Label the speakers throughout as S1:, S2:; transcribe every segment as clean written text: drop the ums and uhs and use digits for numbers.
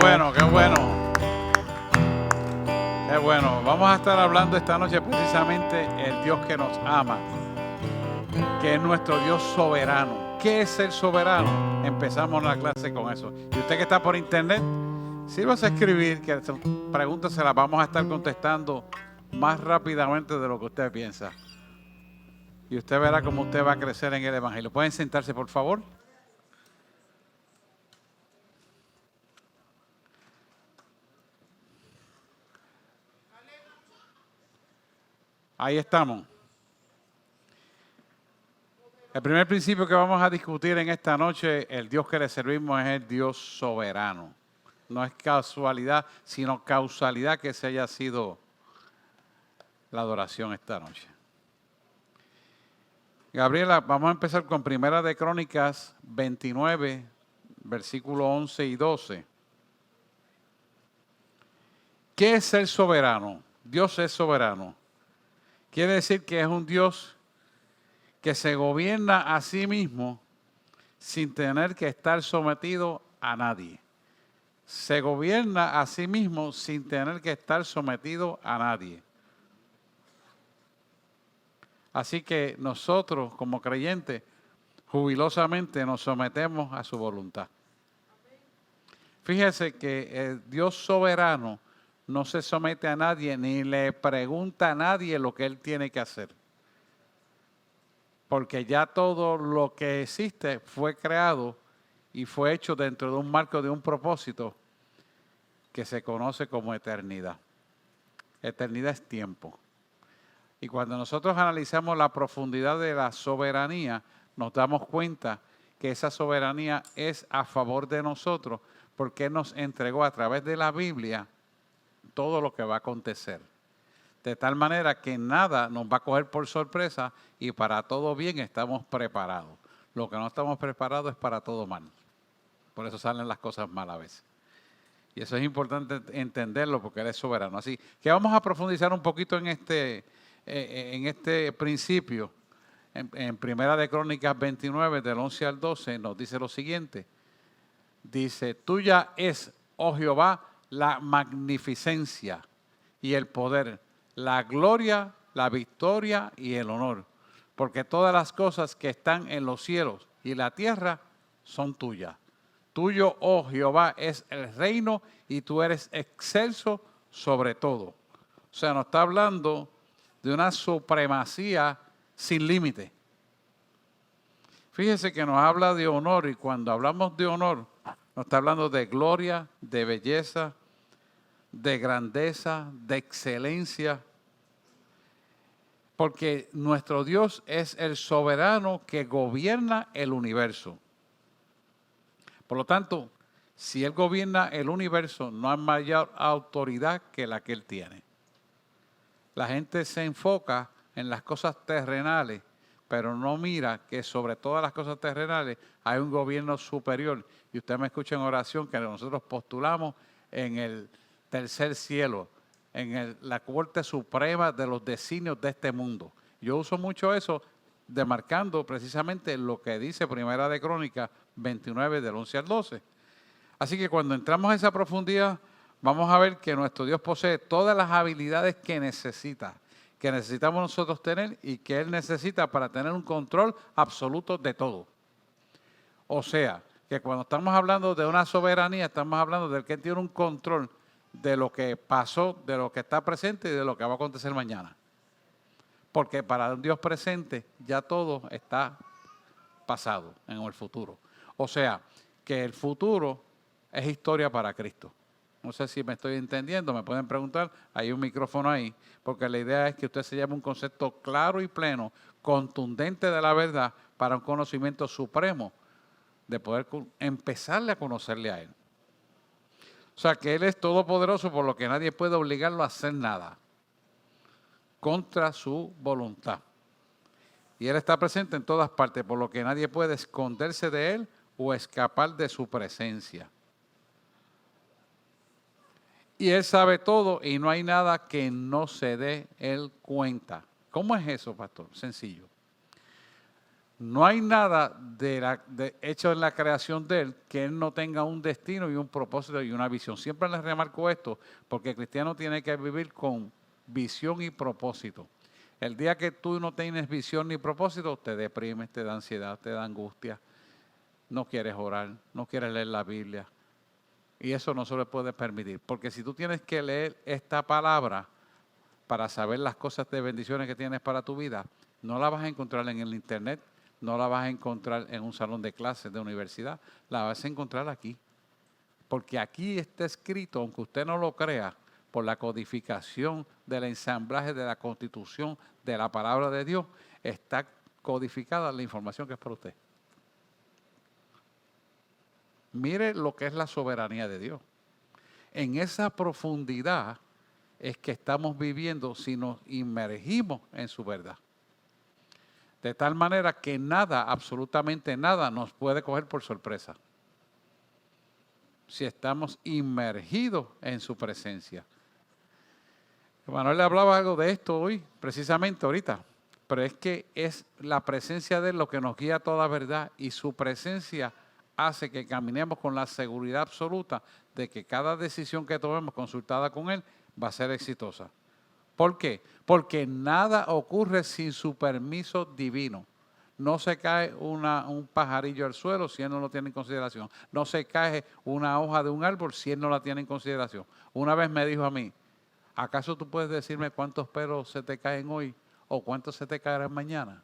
S1: bueno, qué bueno. Qué bueno. Vamos a estar hablando esta noche precisamente el Dios que nos ama, que es nuestro Dios soberano. ¿Qué es el soberano? Empezamos la clase con eso. Y usted que está por internet, sírvase a escribir, que preguntas se las vamos a estar contestando más rápidamente de lo que usted piensa. Y usted verá cómo usted va a crecer en el Evangelio. ¿Pueden sentarse, por favor? Ahí estamos. El primer principio que vamos a discutir en esta noche, el Dios que le servimos es el Dios soberano. No es casualidad, sino causalidad que se haya sido la adoración esta noche. Gabriela, vamos a empezar con Primera de Crónicas 29, versículos 11 y 12. ¿Qué es ser soberano? Dios es soberano. Quiere decir que es un Dios que se gobierna a sí mismo sin tener que estar sometido a nadie. Se gobierna a sí mismo sin tener que estar sometido a nadie. Así que nosotros, como creyentes, jubilosamente nos sometemos a su voluntad. Fíjese que el Dios soberano no se somete a nadie ni le pregunta a nadie lo que Él tiene que hacer. Porque ya todo lo que existe fue creado y fue hecho dentro de un marco de un propósito que se conoce como eternidad. Eternidad es tiempo. Y cuando nosotros analizamos la profundidad de la soberanía, nos damos cuenta que esa soberanía es a favor de nosotros, porque nos entregó a través de la Biblia todo lo que va a acontecer. De tal manera que nada nos va a coger por sorpresa y para todo bien estamos preparados. Lo que no estamos preparados es para todo mal. Por eso salen las cosas mal a veces. Y eso es importante entenderlo porque Él es soberano. Así que vamos a profundizar un poquito en este principio. En Primera de Crónicas 29, del 11 al 12, nos dice lo siguiente. Dice, tuya es, oh Jehová, la magnificencia y el poder, la gloria, la victoria y el honor. Porque todas las cosas que están en los cielos y la tierra son tuyas. Tuyo, oh Jehová, es el reino y tú eres excelso sobre todo. O sea, nos está hablando de una supremacía sin límite. Fíjese que nos habla de honor y cuando hablamos de honor, nos está hablando de gloria, de belleza, de grandeza, de excelencia. Porque nuestro Dios es el soberano que gobierna el universo. Por lo tanto, si Él gobierna el universo, no hay mayor autoridad que la que Él tiene. La gente se enfoca en las cosas terrenales, pero no mira que sobre todas las cosas terrenales hay un gobierno superior. Y usted me escucha en oración que nosotros postulamos en el tercer cielo, en la corte suprema de los designios de este mundo. Yo uso mucho eso demarcando precisamente lo que dice Primera de Crónicas 29 del 11 al 12. Así que cuando entramos a esa profundidad, vamos a ver que nuestro Dios posee todas las habilidades que necesita, que necesitamos nosotros tener y que Él necesita para tener un control absoluto de todo. O sea, que cuando estamos hablando de una soberanía, estamos hablando de que Él tiene un control de lo que pasó, de lo que está presente y de lo que va a acontecer mañana. Porque para un Dios presente ya todo está pasado en el futuro. O sea, que el futuro es historia para Cristo. No sé si me estoy entendiendo, me pueden preguntar, hay un micrófono ahí, porque la idea es que usted se lleve un concepto claro y pleno, contundente de la verdad, para un conocimiento supremo, de poder empezarle a conocerle a Él. O sea, que Él es todopoderoso, por lo que nadie puede obligarlo a hacer nada contra su voluntad. Y Él está presente en todas partes, por lo que nadie puede esconderse de Él o escapar de su presencia. Y Él sabe todo y no hay nada que no se dé Él cuenta. ¿Cómo es eso, pastor? Sencillo. No hay nada hecho en la creación de Él que Él no tenga un destino y un propósito y una visión. Siempre les remarco esto porque el cristiano tiene que vivir con visión y propósito. El día que tú no tienes visión ni propósito, te deprimes, te da ansiedad, te da angustia, no quieres orar, no quieres leer la Biblia. Y eso no se le puede permitir. Porque si tú tienes que leer esta palabra para saber las cosas de bendiciones que tienes para tu vida, no la vas a encontrar en el internet, no la vas a encontrar en un salón de clases de universidad, la vas a encontrar aquí. Porque aquí está escrito, aunque usted no lo crea, por la codificación del ensamblaje de la Constitución de la palabra de Dios, está codificada la información que es para usted. Mire lo que es la soberanía de Dios. En esa profundidad es que estamos viviendo si nos inmergimos en su verdad. De tal manera que nada, absolutamente nada, nos puede coger por sorpresa. Si estamos inmergidos en su presencia. Manuel le hablaba algo de esto hoy, precisamente ahorita. Pero es que es la presencia de Él lo que nos guía a toda verdad y su presencia hace que caminemos con la seguridad absoluta de que cada decisión que tomemos consultada con Él va a ser exitosa. ¿Por qué? Porque nada ocurre sin su permiso divino. No se cae un pajarillo al suelo si Él no lo tiene en consideración. No se cae una hoja de un árbol si Él no la tiene en consideración. Una vez me dijo a mí, ¿acaso tú puedes decirme cuántos pelos se te caen hoy o cuántos se te caerán mañana?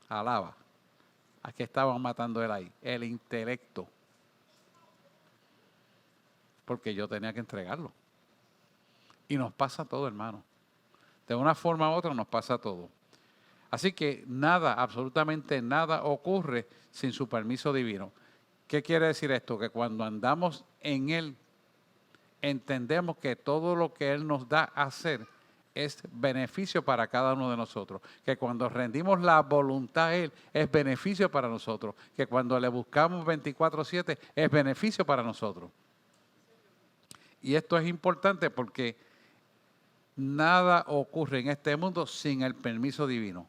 S1: Alaba. ¿A qué estaban matando él ahí? El intelecto. Porque yo tenía que entregarlo. Y nos pasa todo, hermano. De una forma u otra nos pasa todo. Así que nada, absolutamente nada ocurre sin su permiso divino. ¿Qué quiere decir esto? Que cuando andamos en Él, entendemos que todo lo que Él nos da a hacer es beneficio para cada uno de nosotros. Que cuando rendimos la voluntad a Él, es beneficio para nosotros. Que cuando le buscamos 24/7, es beneficio para nosotros. Y esto es importante porque nada ocurre en este mundo sin el permiso divino.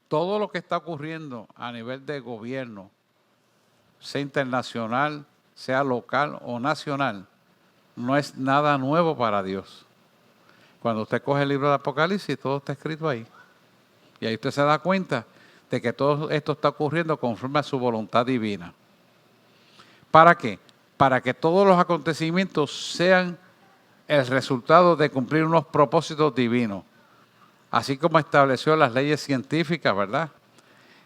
S1: Todo lo que está ocurriendo a nivel de gobierno, sea internacional, sea local o nacional, no es nada nuevo para Dios. Cuando usted coge el libro de Apocalipsis, todo está escrito ahí. Y ahí usted se da cuenta de que todo esto está ocurriendo conforme a su voluntad divina. ¿Para qué? Para que todos los acontecimientos sean el resultado de cumplir unos propósitos divinos. Así como estableció las leyes científicas, ¿verdad?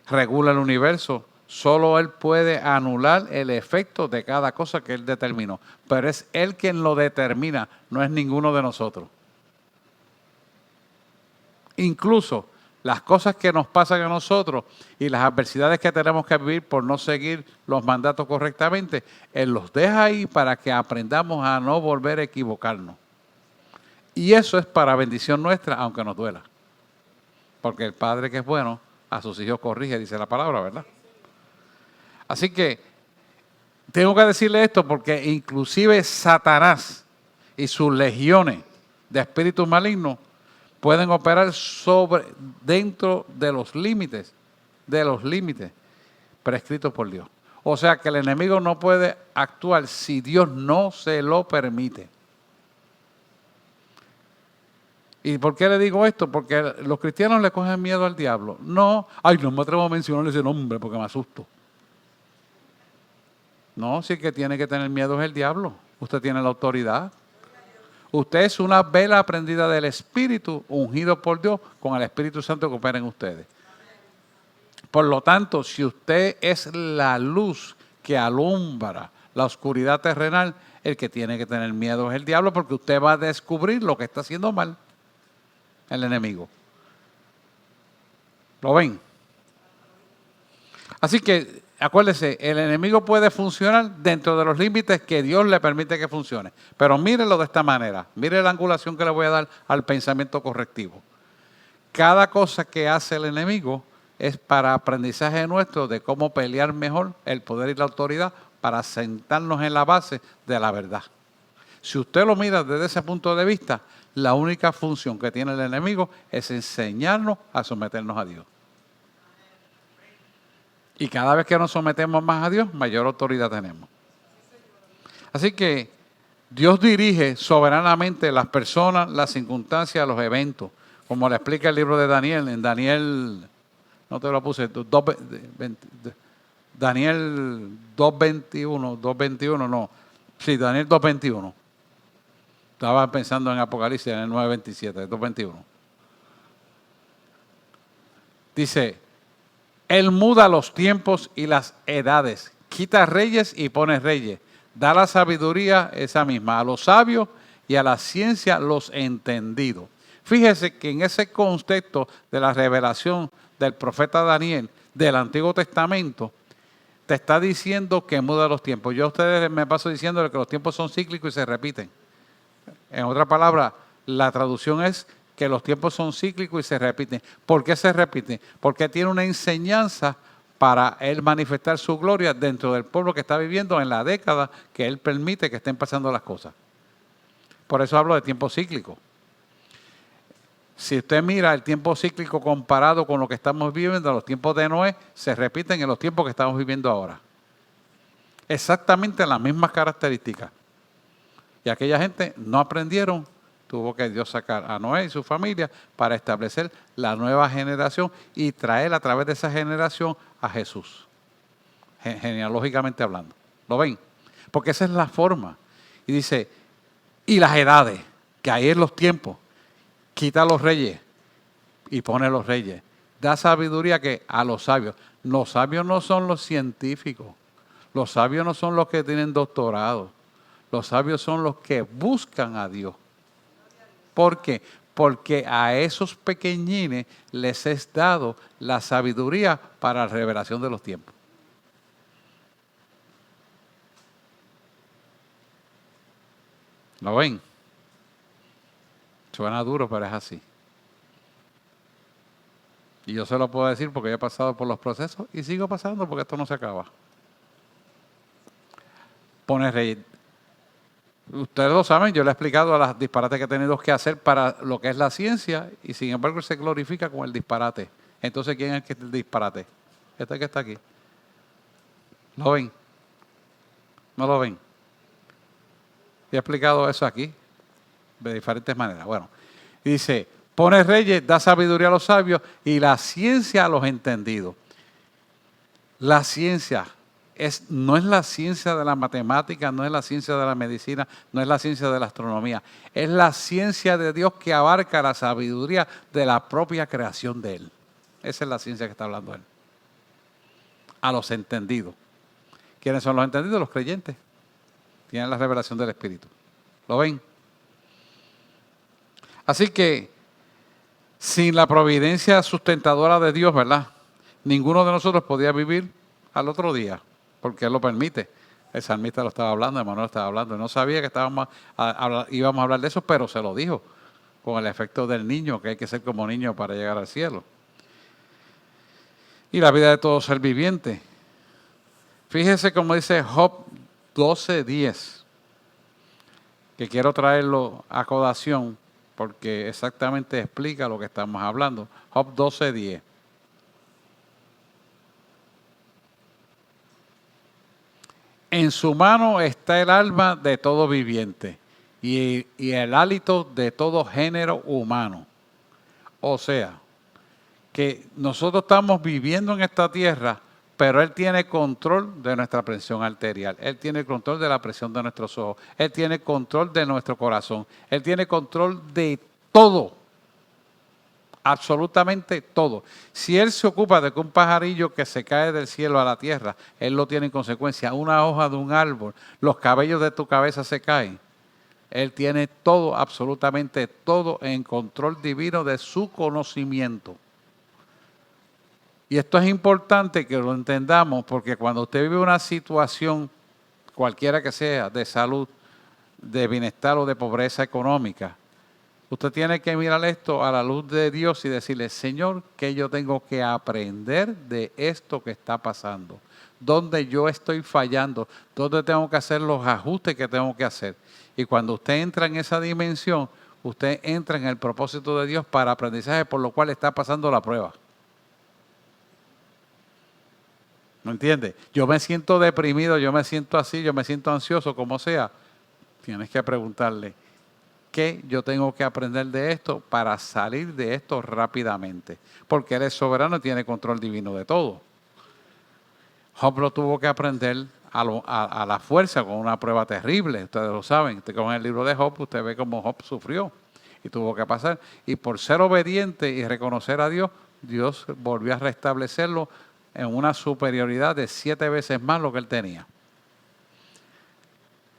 S1: Regula el universo. Solo Él puede anular el efecto de cada cosa que Él determinó. Pero es Él quien lo determina, no es ninguno de nosotros. Incluso las cosas que nos pasan a nosotros y las adversidades que tenemos que vivir por no seguir los mandatos correctamente, Él los deja ahí para que aprendamos a no volver a equivocarnos. Y eso es para bendición nuestra, aunque nos duela. Porque el Padre que es bueno, a sus hijos corrige, dice la palabra, ¿verdad? Así que tengo que decirle esto porque inclusive Satanás y sus legiones de espíritus malignos pueden operar dentro de los límites prescritos por Dios. O sea que el enemigo no puede actuar si Dios no se lo permite. ¿Y por qué le digo esto? Porque los cristianos le cogen miedo al diablo. No me atrevo a mencionar ese nombre porque me asusto. No, si el que tiene que tener miedo es el diablo. Usted tiene la autoridad. Usted es una vela prendida del Espíritu, ungido por Dios, con el Espíritu Santo que opera en ustedes. Por lo tanto, si usted es la luz que alumbra la oscuridad terrenal, el que tiene que tener miedo es el diablo, porque usted va a descubrir lo que está haciendo mal el enemigo. ¿Lo ven? Así que, acuérdese, el enemigo puede funcionar dentro de los límites que Dios le permite que funcione. Pero mírelo de esta manera. Mire la angulación que le voy a dar al pensamiento correctivo. Cada cosa que hace el enemigo es para aprendizaje nuestro de cómo pelear mejor el poder y la autoridad para sentarnos en la base de la verdad. Si usted lo mira desde ese punto de vista, la única función que tiene el enemigo es enseñarnos a someternos a Dios. Y cada vez que nos sometemos más a Dios, mayor autoridad tenemos. Así que Dios dirige soberanamente las personas, las circunstancias, los eventos. Como le explica el libro de Daniel. En Daniel, no te lo puse, Daniel 2.21 no. Sí, Daniel 2.21. Estaba pensando en Apocalipsis, en el 9.27, 2.21. Dice, Él muda los tiempos y las edades, quita reyes y pone reyes, da la sabiduría esa misma, a los sabios y a la ciencia los entendidos. Fíjese que en ese contexto de la revelación del profeta Daniel del Antiguo Testamento, te está diciendo que muda los tiempos. Yo a ustedes me paso diciendo que los tiempos son cíclicos y se repiten. En otra palabra, la traducción es que los tiempos son cíclicos y se repiten. ¿Por qué se repiten? Porque tiene una enseñanza para Él manifestar su gloria dentro del pueblo que está viviendo en la década que Él permite que estén pasando las cosas. Por eso hablo de tiempo cíclico. Si usted mira el tiempo cíclico comparado con lo que estamos viviendo, los tiempos de Noé se repiten en los tiempos que estamos viviendo ahora. Exactamente las mismas características. Y aquella gente no aprendieron, tuvo que Dios sacar a Noé y su familia para establecer la nueva generación y traer a través de esa generación a Jesús, genealógicamente hablando. ¿Lo ven? Porque esa es la forma. Y dice, y las edades, que ahí en los tiempos, quita a los reyes y pone a los reyes. Da sabiduría que a los sabios. Los sabios no son los científicos. Los sabios no son los que tienen doctorado. Los sabios son los que buscan a Dios. ¿Por qué? Porque a esos pequeñines les es dado la sabiduría para la revelación de los tiempos. ¿Lo ven? Suena duro, pero es así. Y yo se lo puedo decir porque yo he pasado por los procesos y sigo pasando porque esto no se acaba. Pone rey. Ustedes lo saben, yo le he explicado a las disparates que he tenido que hacer para lo que es la ciencia y sin embargo se glorifica con el disparate. Entonces, ¿quién es el que es el disparate? Este que está aquí. ¿Lo ven? ¿No lo ven? Y he explicado eso aquí de diferentes maneras. Bueno, dice, pone reyes, da sabiduría a los sabios y la ciencia a los entendidos. La ciencia no es la ciencia de la matemática, no es la ciencia de la medicina, no es la ciencia de la astronomía. Es la ciencia de Dios que abarca la sabiduría de la propia creación de Él. Esa es la ciencia que está hablando Él. A los entendidos. ¿Quiénes son los entendidos? Los creyentes. Tienen la revelación del Espíritu. ¿Lo ven? Así que, sin la providencia sustentadora de Dios, ¿verdad? Ninguno de nosotros podía vivir al otro día, porque Él lo permite. El salmista lo estaba hablando, Emanuel estaba hablando. No sabía que íbamos a hablar de eso, pero se lo dijo, con el efecto del niño, que hay que ser como niño para llegar al cielo. Y la vida de todo ser viviente. Fíjese como dice Job 12:10, que quiero traerlo a colación, porque exactamente explica lo que estamos hablando. Job 12:10. En su mano está el alma de todo viviente y el hálito de todo género humano. O sea, que nosotros estamos viviendo en esta tierra, pero Él tiene control de nuestra presión arterial. Él tiene control de la presión de nuestros ojos. Él tiene control de nuestro corazón. Él tiene control de todo. Absolutamente todo. Si Él se ocupa de que un pajarillo que se cae del cielo a la tierra, Él lo tiene en consecuencia. Una hoja de un árbol, los cabellos de tu cabeza se caen. Él tiene todo, absolutamente todo en control divino de su conocimiento. Y esto es importante que lo entendamos porque cuando usted vive una situación, cualquiera que sea, de salud, de bienestar o de pobreza económica, usted tiene que mirar esto a la luz de Dios y decirle, Señor, ¿qué yo tengo que aprender de esto que está pasando? ¿Dónde yo estoy fallando? ¿Dónde tengo que hacer los ajustes que tengo que hacer? Y cuando usted entra en esa dimensión, usted entra en el propósito de Dios para aprendizaje, por lo cual está pasando la prueba. ¿Me entiendes? Yo me siento deprimido, yo me siento así, yo me siento ansioso, como sea. Tienes que preguntarle, ¿qué yo tengo que aprender de esto para salir de esto rápidamente? Porque Él es soberano y tiene control divino de todo. Job lo tuvo que aprender a la fuerza con una prueba terrible. Ustedes lo saben. Con el libro de Job, usted ve cómo Job sufrió y tuvo que pasar. Y por ser obediente y reconocer a Dios, Dios volvió a restablecerlo en una superioridad de 7 veces más lo que él tenía.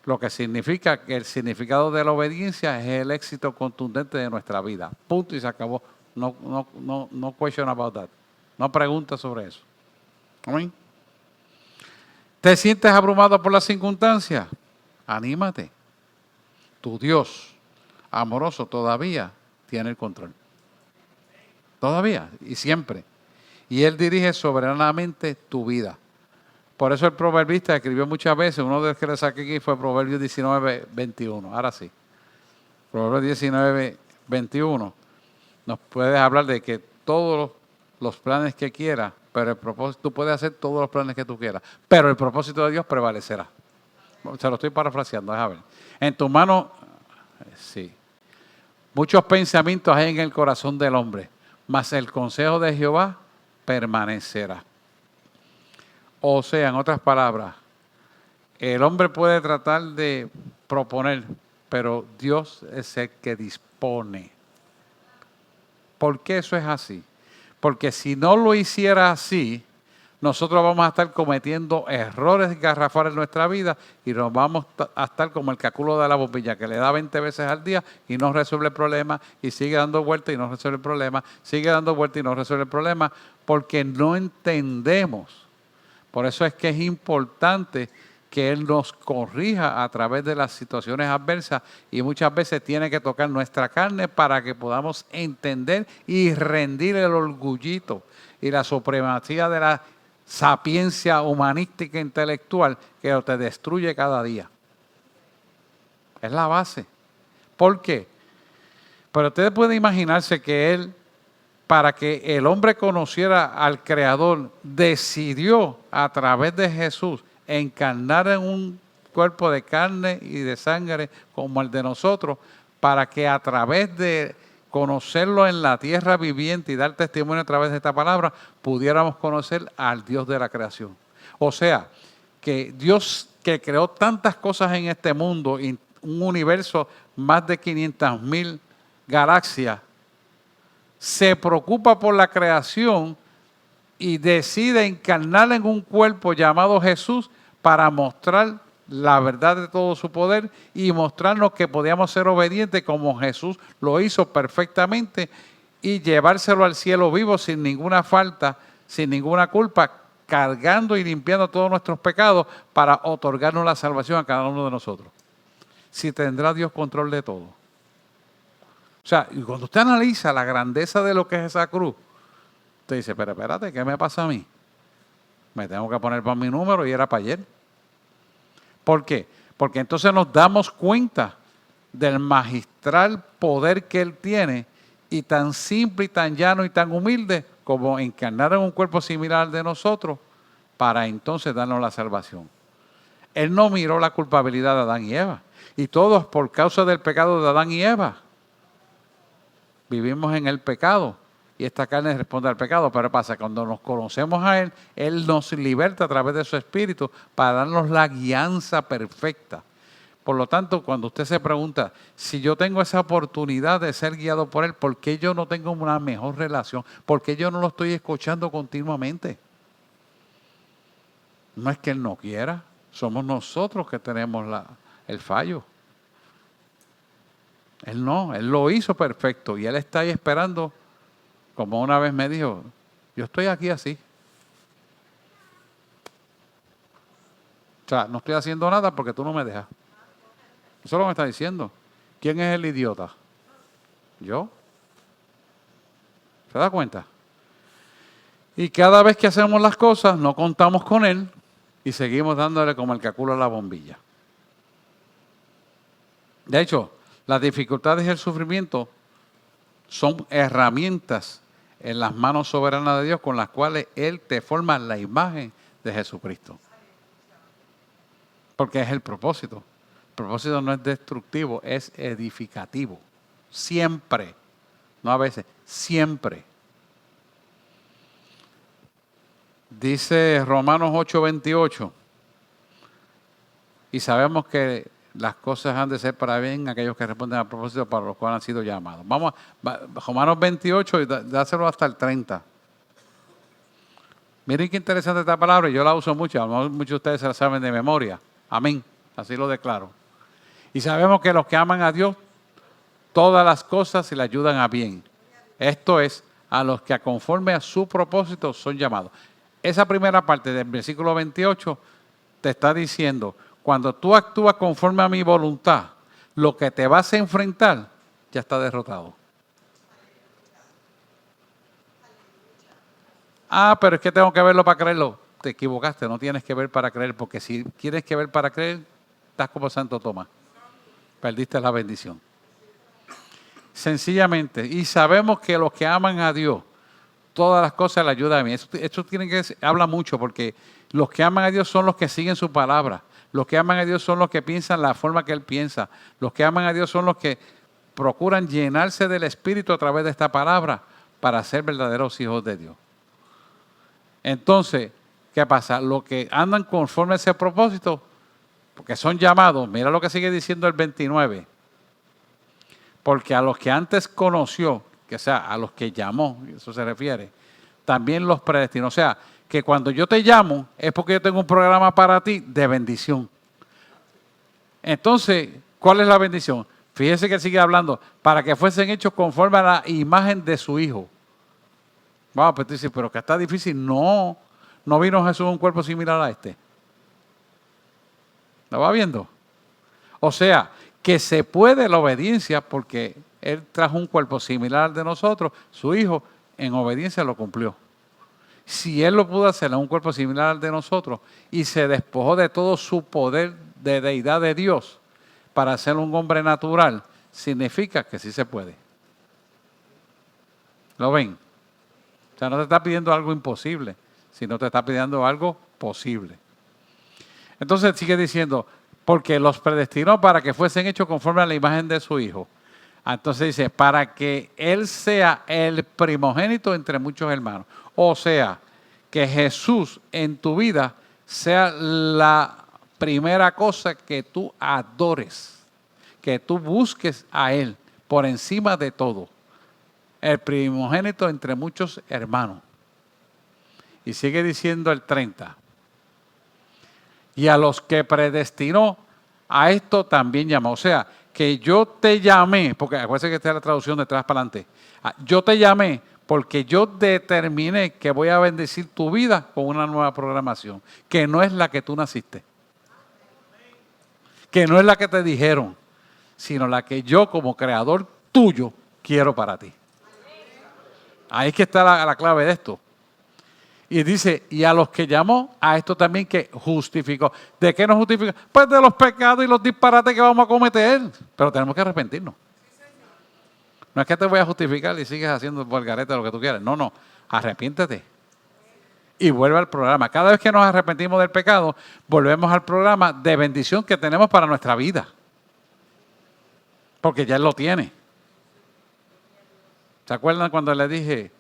S1: Lo que significa que el significado de la obediencia es el éxito contundente de nuestra vida. Punto y se acabó. No question about that. No pregunta sobre eso. Amén. ¿Te sientes abrumado por las circunstancias? Anímate. Tu Dios amoroso todavía tiene el control. Todavía y siempre. Y Él dirige soberanamente tu vida. Por eso el proverbista escribió muchas veces, uno de los que le saqué aquí fue Proverbios 19, 21. Ahora sí. Proverbios 19, 21. Nos puedes hablar de que todos los planes que quieras, pero el propósito, tú puedes hacer todos los planes que tú quieras, pero el propósito de Dios prevalecerá. Se lo estoy parafraseando, déjame ver. En tu mano, sí. Muchos pensamientos hay en el corazón del hombre, mas el consejo de Jehová permanecerá. O sea, en otras palabras, el hombre puede tratar de proponer, pero Dios es el que dispone. ¿Por qué eso es así? Porque si no lo hiciera así, nosotros vamos a estar cometiendo errores garrafales en nuestra vida y nos vamos a estar como el cálculo de la bombilla, que le da 20 veces al día y no resuelve el problema, y sigue dando vueltas y no resuelve el problema, sigue dando vueltas y no resuelve el problema, porque no entendemos. Por eso es que es importante que Él nos corrija a través de las situaciones adversas, y muchas veces tiene que tocar nuestra carne para que podamos entender y rendir el orgullito y la supremacía de la sapiencia humanística intelectual que te destruye cada día. Es la base. ¿Por qué? Pero usted puede imaginarse que Él, para que el hombre conociera al Creador, decidió a través de Jesús encarnar en un cuerpo de carne y de sangre como el de nosotros, para que a través de conocerlo en la tierra viviente y dar testimonio a través de esta palabra, pudiéramos conocer al Dios de la creación. O sea, que Dios, que creó tantas cosas en este mundo, y un universo, más de 500,000 galaxias, se preocupa por la creación y decide encarnar en un cuerpo llamado Jesús para mostrar la verdad de todo su poder y mostrarnos que podíamos ser obedientes como Jesús lo hizo perfectamente, y llevárselo al cielo vivo sin ninguna falta, sin ninguna culpa, cargando y limpiando todos nuestros pecados para otorgarnos la salvación a cada uno de nosotros. Si tendrá Dios control de todo. O sea, y cuando usted analiza la grandeza de lo que es esa cruz, usted dice, pero espérate, ¿qué me pasa a mí? Me tengo que poner para mi número y era para ayer. ¿Por qué? Porque entonces nos damos cuenta del magistral poder que Él tiene, y tan simple y tan llano y tan humilde como encarnar en un cuerpo similar al de nosotros para entonces darnos la salvación. Él no miró la culpabilidad de Adán y Eva, y todos por causa del pecado de Adán y Eva vivimos en el pecado. Y esta carne responde al pecado, pero pasa, cuando nos conocemos a Él, Él nos liberta a través de su Espíritu para darnos la guianza perfecta. Por lo tanto, cuando usted se pregunta, si yo tengo esa oportunidad de ser guiado por Él, ¿por qué yo no tengo una mejor relación? ¿Por qué yo no lo estoy escuchando continuamente? No es que Él no quiera, somos nosotros que tenemos el fallo. Él no, Él lo hizo perfecto y Él está ahí esperando. Como una vez me dijo, yo estoy aquí así. O sea, no estoy haciendo nada porque tú no me dejas. Eso es lo que me está diciendo. ¿Quién es el idiota? ¿Yo? ¿Se da cuenta? Y cada vez que hacemos las cosas, no contamos con Él y seguimos dándole como el cálculo a la bombilla. De hecho, las dificultades y el sufrimiento son herramientas en las manos soberanas de Dios con las cuales Él te forma la imagen de Jesucristo. Porque es el propósito. El propósito no es destructivo, es edificativo. Siempre. No a veces, siempre. Dice Romanos 8:28. Y sabemos que las cosas han de ser para bien aquellos que responden al propósito para los cuales han sido llamados. Vamos a Romanos 28 y dáselo hasta el 30. Miren qué interesante esta palabra, yo la uso mucho, a lo mejor muchos de ustedes se la saben de memoria. Amén, así lo declaro. Y sabemos que los que aman a Dios, todas las cosas se le ayudan a bien. Esto es, a los que conforme a su propósito son llamados. Esa primera parte del versículo 28 te está diciendo, cuando tú actúas conforme a mi voluntad, lo que te vas a enfrentar ya está derrotado. Pero es que tengo que verlo para creerlo. Te equivocaste, no tienes que ver para creer, porque si quieres que ver para creer, estás como Santo Tomás. Perdiste la bendición. Sencillamente, y sabemos que los que aman a Dios, todas las cosas le ayudan a mí. Esto tiene que habla mucho, porque los que aman a Dios son los que siguen su palabra. Los que aman a Dios son los que piensan la forma que Él piensa. Los que aman a Dios son los que procuran llenarse del Espíritu a través de esta palabra para ser verdaderos hijos de Dios. Entonces, ¿qué pasa? Los que andan conforme a ese propósito, porque son llamados, mira lo que sigue diciendo el 29. Porque a los que antes conoció, que sea, a los que llamó, eso se refiere, también los predestinó. O sea, que cuando yo te llamo es porque yo tengo un programa para ti de bendición. Entonces, ¿cuál es la bendición? Fíjese que sigue hablando, para que fuesen hechos conforme a la imagen de su Hijo. Vamos, pues tú dices, pero que está difícil. No vino Jesús en un cuerpo similar a este. ¿Lo va viendo? O sea, que se puede la obediencia porque Él trajo un cuerpo similar al de nosotros, su Hijo, en obediencia lo cumplió. Si Él lo pudo hacer en un cuerpo similar al de nosotros y se despojó de todo su poder de deidad de Dios para ser un hombre natural, significa que sí se puede. ¿Lo ven? O sea, no te está pidiendo algo imposible, sino te está pidiendo algo posible. Entonces sigue diciendo, porque los predestinó para que fuesen hechos conforme a la imagen de su Hijo. Entonces dice, para que Él sea el primogénito entre muchos hermanos. O sea, que Jesús en tu vida sea la primera cosa que tú adores, que tú busques a Él por encima de todo. El primogénito entre muchos hermanos. Y sigue diciendo el 30. Y a los que predestinó, a esto también llamó. O sea, que yo te llamé, porque acuérdense que esta es la traducción de atrás para adelante. Yo te llamé porque yo determiné que voy a bendecir tu vida con una nueva programación, que no es la que tú naciste. Que no es la que te dijeron, sino la que yo como creador tuyo quiero para ti. Ahí es que está la clave de esto. Y dice, y a los que llamó, a esto también que justificó. ¿De qué nos justifica? Pues de los pecados y los disparates que vamos a cometer. Pero tenemos que arrepentirnos. No es que te voy a justificar y sigues haciendo por gareta lo que tú quieras. No, arrepiéntete. Y vuelve al programa. Cada vez que nos arrepentimos del pecado, volvemos al programa de bendición que tenemos para nuestra vida. Porque ya Él lo tiene. ¿Se acuerdan cuando le dije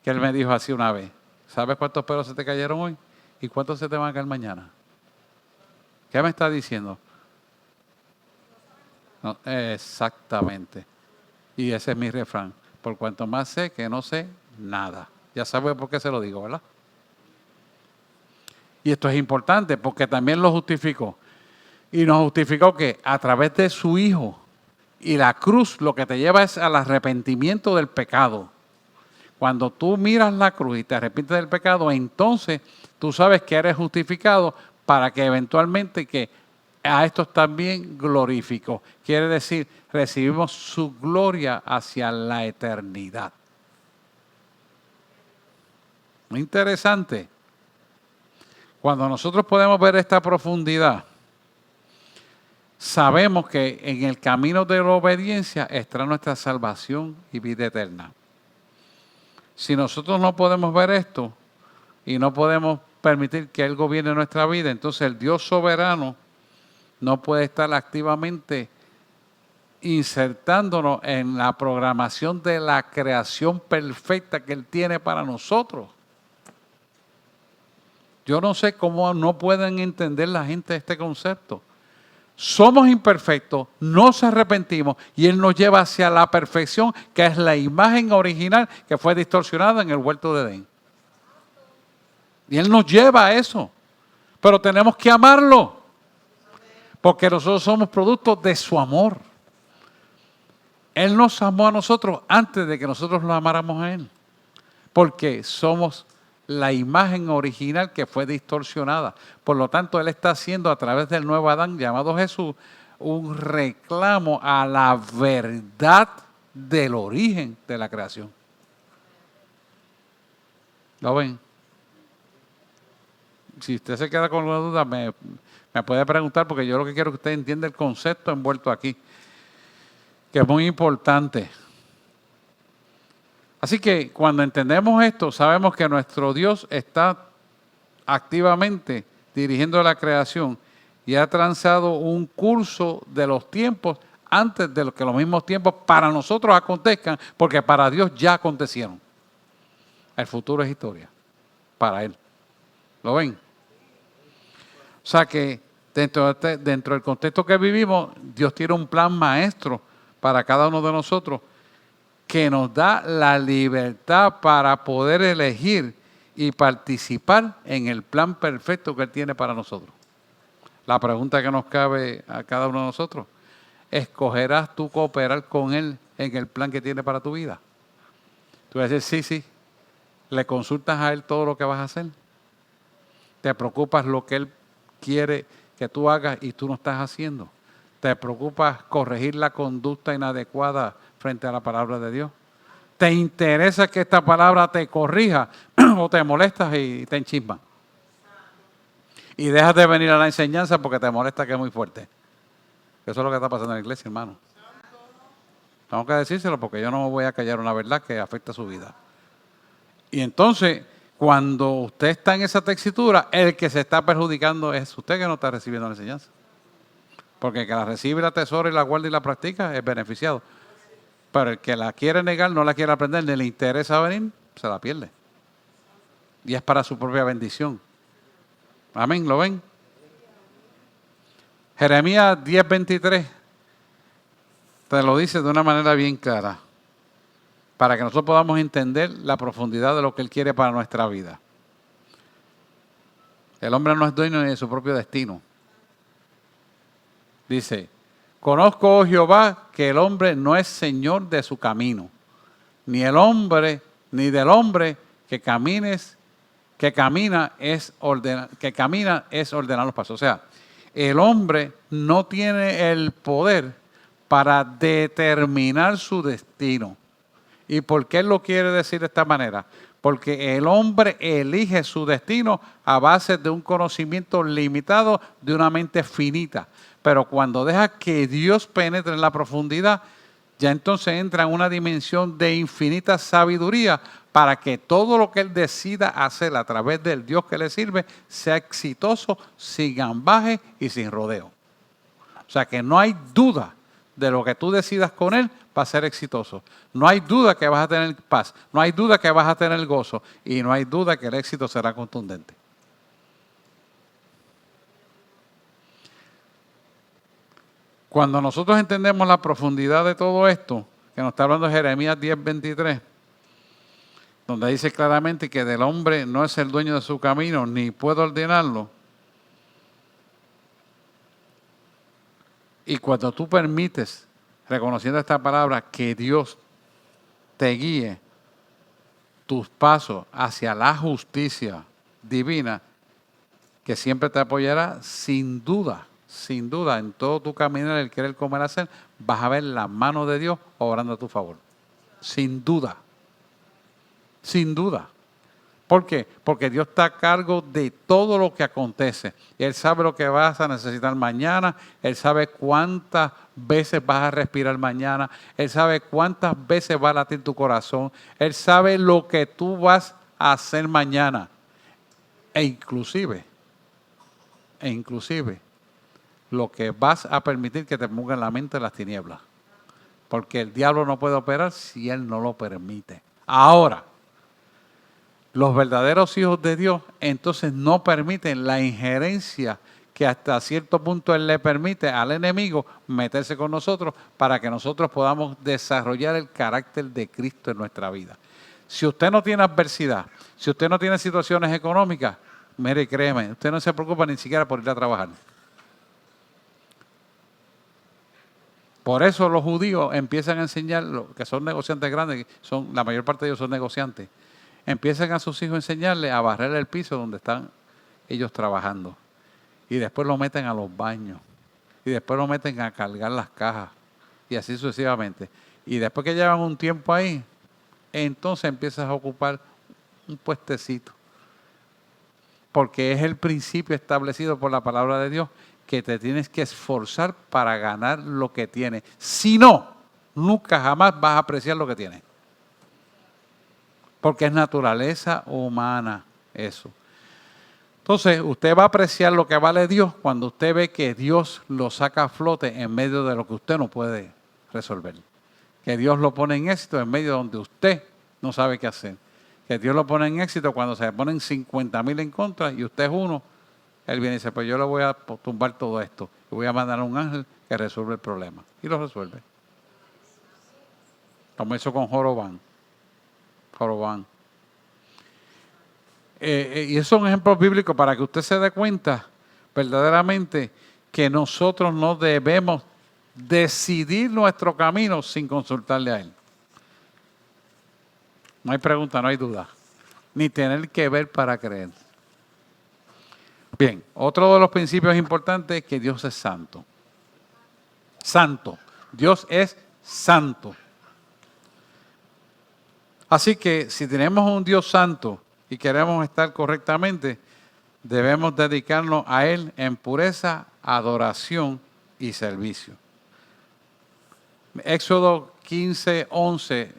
S1: que Él me dijo así una vez? ¿Sabes cuántos pelos se te cayeron hoy? ¿Y cuántos se te van a caer mañana? ¿Qué me está diciendo? No, exactamente. Y ese es mi refrán. Por cuanto más sé que no sé nada. Ya sabes por qué se lo digo, ¿verdad? Y esto es importante porque también lo justificó. Y nos justificó que a través de su Hijo y la cruz lo que te lleva es al arrepentimiento del pecado. Cuando tú miras la cruz y te arrepientes del pecado, entonces tú sabes que eres justificado para que eventualmente que a estos también glorificó. Quiere decir, recibimos su gloria hacia la eternidad. Muy interesante. Cuando nosotros podemos ver esta profundidad, sabemos que en el camino de la obediencia está nuestra salvación y vida eterna. Si nosotros no podemos ver esto y no podemos permitir que Él gobierne nuestra vida, entonces el Dios soberano no puede estar activamente insertándonos en la programación de la creación perfecta que Él tiene para nosotros. Yo no sé cómo no pueden entender la gente este concepto. Somos imperfectos, nos arrepentimos y Él nos lleva hacia la perfección, que es la imagen original que fue distorsionada en el huerto de Edén. Y Él nos lleva a eso. Pero tenemos que amarlo, porque nosotros somos productos de su amor. Él nos amó a nosotros antes de que nosotros lo amáramos a Él, porque somos la imagen original que fue distorsionada. Por lo tanto, Él está haciendo a través del nuevo Adán llamado Jesús un reclamo a la verdad del origen de la creación. ¿Lo ven? Si usted se queda con una duda, me puede preguntar, porque yo lo que quiero es que usted entienda el concepto envuelto aquí, que es muy importante. Así que cuando entendemos esto, sabemos que nuestro Dios está activamente dirigiendo la creación y ha trazado un curso de los tiempos antes de que los mismos tiempos para nosotros acontezcan, porque para Dios ya acontecieron. El futuro es historia para Él. ¿Lo ven? O sea que dentro del contexto que vivimos, Dios tiene un plan maestro para cada uno de nosotros que nos da la libertad para poder elegir y participar en el plan perfecto que Él tiene para nosotros. La pregunta que nos cabe a cada uno de nosotros: ¿escogerás tú cooperar con Él en el plan que tiene para tu vida? Tú vas a decir, sí, le consultas a Él todo lo que vas a hacer. Te preocupas lo que Él quiere que tú hagas y tú no estás haciendo. Te preocupas corregir la conducta inadecuada frente a la palabra de Dios. ¿Te interesa que esta palabra te corrija o te molestas y te enchisma? Y dejas de venir a la enseñanza porque te molesta que es muy fuerte. Eso es lo que está pasando en la iglesia, hermano. Tengo que decírselo porque yo no me voy a callar una verdad que afecta a su vida. Y entonces, cuando usted está en esa textura, el que se está perjudicando es usted, que no está recibiendo la enseñanza. Porque el que la recibe, la atesora y la guarda y la practica es beneficiado. Pero el que la quiere negar, no la quiere aprender, ni le interesa venir, se la pierde. Y es para su propia bendición. Amén, ¿lo ven? Jeremías 10:23 te lo dice de una manera bien clara, para que nosotros podamos entender la profundidad de lo que Él quiere para nuestra vida. El hombre no es dueño ni de su propio destino. Dice: conozco, oh Jehová, que el hombre no es señor de su camino, ni del hombre que camina es ordenar los pasos. O sea, el hombre no tiene el poder para determinar su destino. ¿Y por qué Él lo quiere decir de esta manera? Porque el hombre elige su destino a base de un conocimiento limitado de una mente finita. Pero cuando deja que Dios penetre en la profundidad, ya entonces entra en una dimensión de infinita sabiduría para que todo lo que Él decida hacer a través del Dios que le sirve sea exitoso, sin ambaje y sin rodeo. O sea que no hay duda de lo que tú decidas con Él va a ser exitoso. No hay duda que vas a tener paz, no hay duda que vas a tener gozo y no hay duda que el éxito será contundente. Cuando nosotros entendemos la profundidad de todo esto, que nos está hablando Jeremías 10:23, donde dice claramente que del hombre no es el dueño de su camino, ni puede ordenarlo. Y cuando tú permites, reconociendo esta palabra, que Dios te guíe tus pasos hacia la justicia divina, que siempre te apoyará sin duda, en todo tu caminar, el querer, comer, hacer, vas a ver la mano de Dios obrando a tu favor. Sin duda. Sin duda. ¿Por qué? Porque Dios está a cargo de todo lo que acontece. Él sabe lo que vas a necesitar mañana. Él sabe cuántas veces vas a respirar mañana. Él sabe cuántas veces va a latir tu corazón. Él sabe lo que tú vas a hacer mañana. E inclusive, lo que vas a permitir que te ponga en la mente las tinieblas. Porque el diablo no puede operar si él no lo permite. Ahora, los verdaderos hijos de Dios entonces no permiten la injerencia que hasta cierto punto él le permite al enemigo meterse con nosotros para que nosotros podamos desarrollar el carácter de Cristo en nuestra vida. Si usted no tiene adversidad, si usted no tiene situaciones económicas, mire, créeme, usted no se preocupa ni siquiera por ir a trabajar. Por eso los judíos empiezan a enseñar, que son negociantes grandes, la mayor parte de ellos son negociantes, empiezan a sus hijos a enseñarles a barrer el piso donde están ellos trabajando. Y después lo meten a los baños. Y después lo meten a cargar las cajas. Y así sucesivamente. Y después que llevan un tiempo ahí, entonces empiezas a ocupar un puestecito. Porque es el principio establecido por la palabra de Dios que te tienes que esforzar para ganar lo que tienes. Si no, nunca jamás vas a apreciar lo que tienes. Porque es naturaleza humana eso. Entonces, usted va a apreciar lo que vale Dios cuando usted ve que Dios lo saca a flote en medio de lo que usted no puede resolver. Que Dios lo pone en éxito en medio donde usted no sabe qué hacer. Que Dios lo pone en éxito cuando se le ponen 50,000 en contra y usted es uno. Él viene y dice, pues yo le voy a tumbar todo esto. Y voy a mandar a un ángel que resuelva el problema. Y lo resuelve. Como hizo con Jorobán. Y esos son ejemplos bíblicos para que usted se dé cuenta verdaderamente que nosotros no debemos decidir nuestro camino sin consultarle a Él. No hay pregunta, no hay duda. Ni tener que ver para creer. Bien, otro de los principios importantes es que Dios es santo. Santo. Dios es santo. Así que si tenemos un Dios santo y queremos estar correctamente, debemos dedicarnos a Él en pureza, adoración y servicio. Éxodo 15:11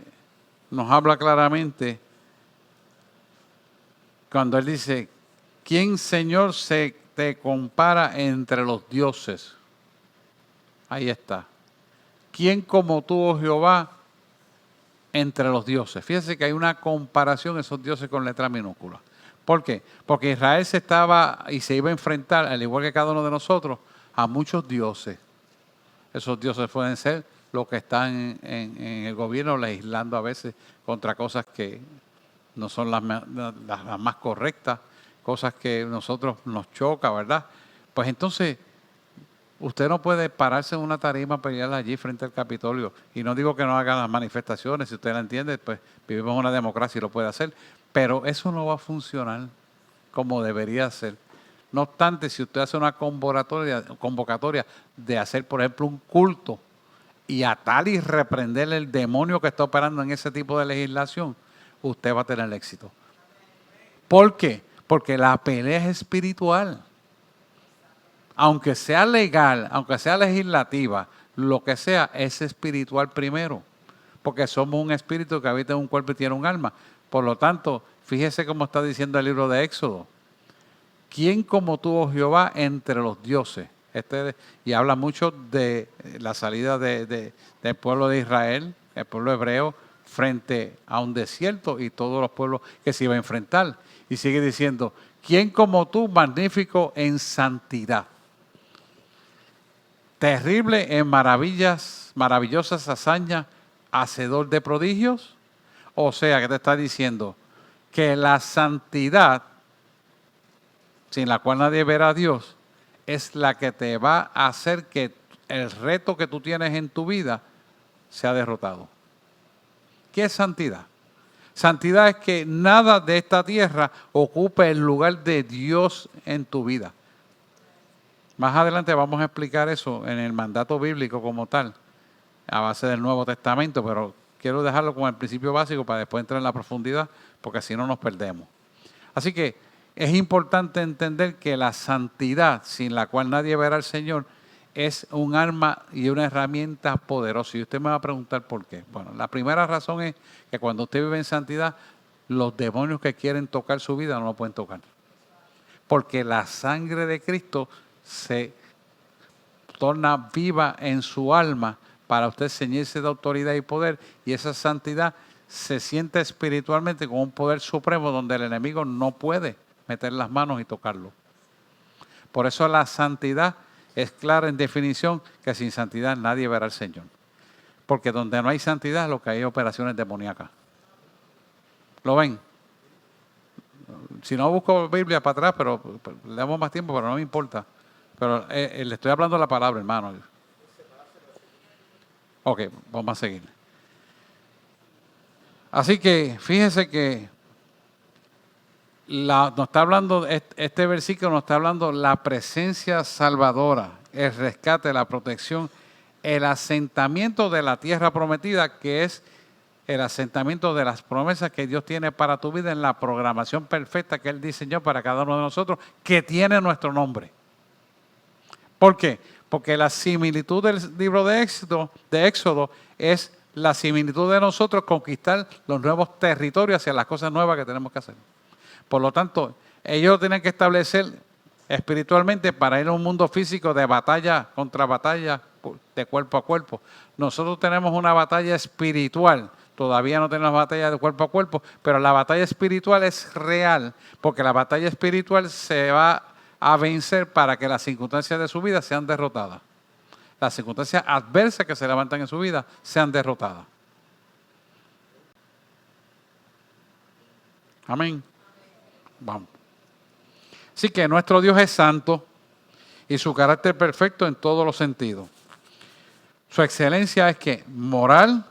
S1: nos habla claramente cuando Él dice, ¿quién, Señor, se te compara entre los dioses? Ahí está. ¿Quién como tú, oh Jehová, entre los dioses? Fíjense que hay una comparación de esos dioses con letra minúscula. ¿Por qué? Porque Israel se iba a enfrentar, al igual que cada uno de nosotros, a muchos dioses. Esos dioses pueden ser los que están en el gobierno legislando a veces contra cosas que no son las más correctas, cosas que a nosotros nos choca, ¿verdad? Pues entonces, usted no puede pararse en una tarima a pelear allí frente al Capitolio. Y no digo que no haga las manifestaciones, si usted la entiende, pues vivimos en una democracia y lo puede hacer. Pero eso no va a funcionar como debería ser. No obstante, si usted hace una convocatoria de hacer, por ejemplo, un culto y atar y reprender el demonio que está operando en ese tipo de legislación, usted va a tener éxito. ¿Por qué? Porque la pelea es espiritual. Aunque sea legal, aunque sea legislativa, lo que sea, es espiritual primero. Porque somos un espíritu que habita en un cuerpo y tiene un alma. Por lo tanto, fíjese cómo está diciendo el libro de Éxodo. ¿Quién como tú, oh Jehová, entre los dioses? Y habla mucho de la salida del pueblo de Israel, el pueblo hebreo, frente a un desierto y todos los pueblos que se iba a enfrentar. Y sigue diciendo, ¿quién como tú, magnífico en santidad? Terrible en maravillosas hazañas, hacedor de prodigios. O sea, que te está diciendo que la santidad, sin la cual nadie verá a Dios, es la que te va a hacer que el reto que tú tienes en tu vida sea derrotado. ¿Qué es santidad? Santidad es que nada de esta tierra ocupe el lugar de Dios en tu vida. Más adelante vamos a explicar eso en el mandato bíblico como tal, a base del Nuevo Testamento, pero quiero dejarlo como el principio básico para después entrar en la profundidad, porque si no nos perdemos. Así que es importante entender que la santidad, sin la cual nadie verá al Señor, es un arma y una herramienta poderosa. Y usted me va a preguntar por qué. Bueno, la primera razón es que cuando usted vive en santidad, los demonios que quieren tocar su vida no lo pueden tocar. porque la sangre de Cristo se torna viva en su alma para usted ceñirse de autoridad y poder, y esa santidad se siente espiritualmente como un poder supremo donde el enemigo no puede meter las manos y tocarlo. Por eso la santidad es clara en definición, que sin santidad nadie verá al Señor. Porque donde no hay santidad, lo que hay es operaciones demoníacas. ¿Lo ven? Si no, busco Biblia para atrás, pero le damos más tiempo, pero no me importa. Pero le estoy hablando la palabra, hermano. Ok, vamos a seguir. Así que fíjese que nos está hablando, este versículo nos está hablando la presencia salvadora, el rescate, la protección, el asentamiento de la tierra prometida, que es el asentamiento de las promesas que Dios tiene para tu vida en la programación perfecta que Él diseñó para cada uno de nosotros, que tiene nuestro nombre. ¿Por qué? Porque la similitud del libro de Éxodo es la similitud de nosotros conquistar los nuevos territorios hacia las cosas nuevas que tenemos que hacer. Por lo tanto, ellos tienen que establecer espiritualmente para ir a un mundo físico de batalla contra batalla, de cuerpo a cuerpo. Nosotros tenemos una batalla espiritual. Todavía no tenemos batalla de cuerpo a cuerpo, pero la batalla espiritual es real, porque la batalla espiritual se va a vencer para que las circunstancias de su vida sean derrotadas. Las circunstancias adversas que se levantan en su vida sean derrotadas. Amén. Vamos. Así que nuestro Dios es santo y su carácter perfecto en todos los sentidos. Su excelencia es que moral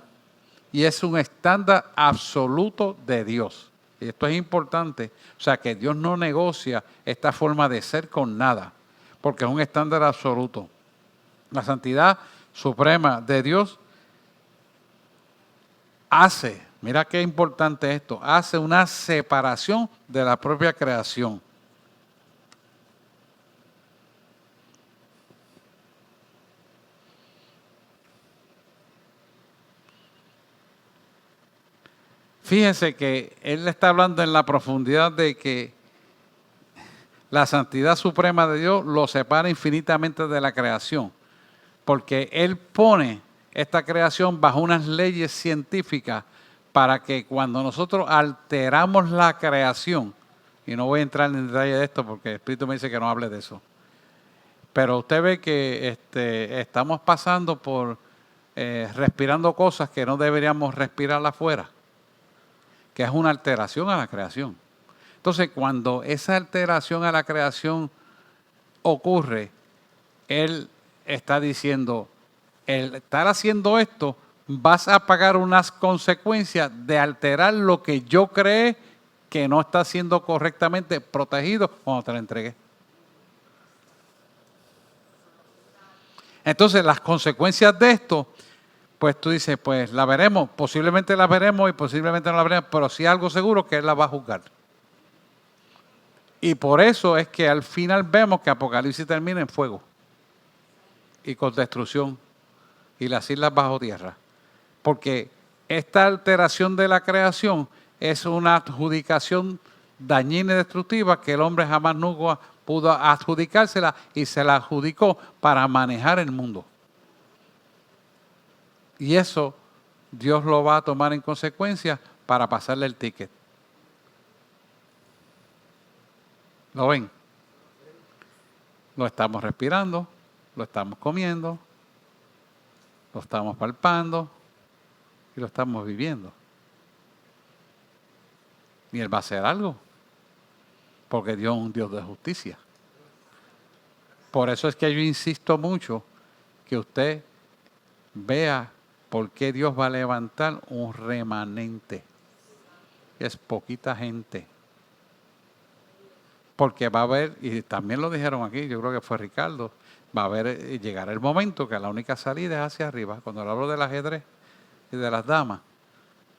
S1: y es un estándar absoluto de Dios. Y esto es importante. O sea, que Dios no negocia esta forma de ser con nada, porque es un estándar absoluto. La santidad suprema de Dios hace, mira qué importante esto, hace una separación de la propia creación. Fíjense que él está hablando en la profundidad de que la santidad suprema de Dios lo separa infinitamente de la creación, porque Él pone esta creación bajo unas leyes científicas para que cuando nosotros alteramos la creación, y no voy a entrar en detalle de esto porque el Espíritu me dice que no hable de eso, pero usted ve que estamos pasando por respirando cosas que no deberíamos respirar afuera, que es una alteración a la creación. Entonces, cuando esa alteración a la creación ocurre, Él está diciendo, el estar haciendo esto, vas a pagar unas consecuencias de alterar lo que yo creé que no está siendo correctamente protegido cuando te lo entregué. Entonces, las consecuencias de esto, pues tú dices, pues la veremos, posiblemente la veremos y posiblemente no la veremos, pero sí algo seguro que Él la va a juzgar. Y por eso es que al final vemos que Apocalipsis termina en fuego y con destrucción y las islas bajo tierra. Porque esta alteración de la creación es una adjudicación dañina y destructiva que el hombre jamás nunca pudo adjudicársela y se la adjudicó para manejar el mundo. Y eso Dios lo va a tomar en consecuencia para pasarle el ticket. ¿Lo ven? Lo estamos respirando, lo estamos comiendo, lo estamos palpando y lo estamos viviendo. Y Él va a hacer algo, porque Dios es un Dios de justicia. Por eso es que yo insisto mucho que usted vea por qué Dios va a levantar un remanente. Es poquita gente. Porque va a haber, y también lo dijeron aquí, yo creo que fue Ricardo, va a haber, llegará el momento que la única salida es hacia arriba. Cuando hablo del ajedrez y de las damas,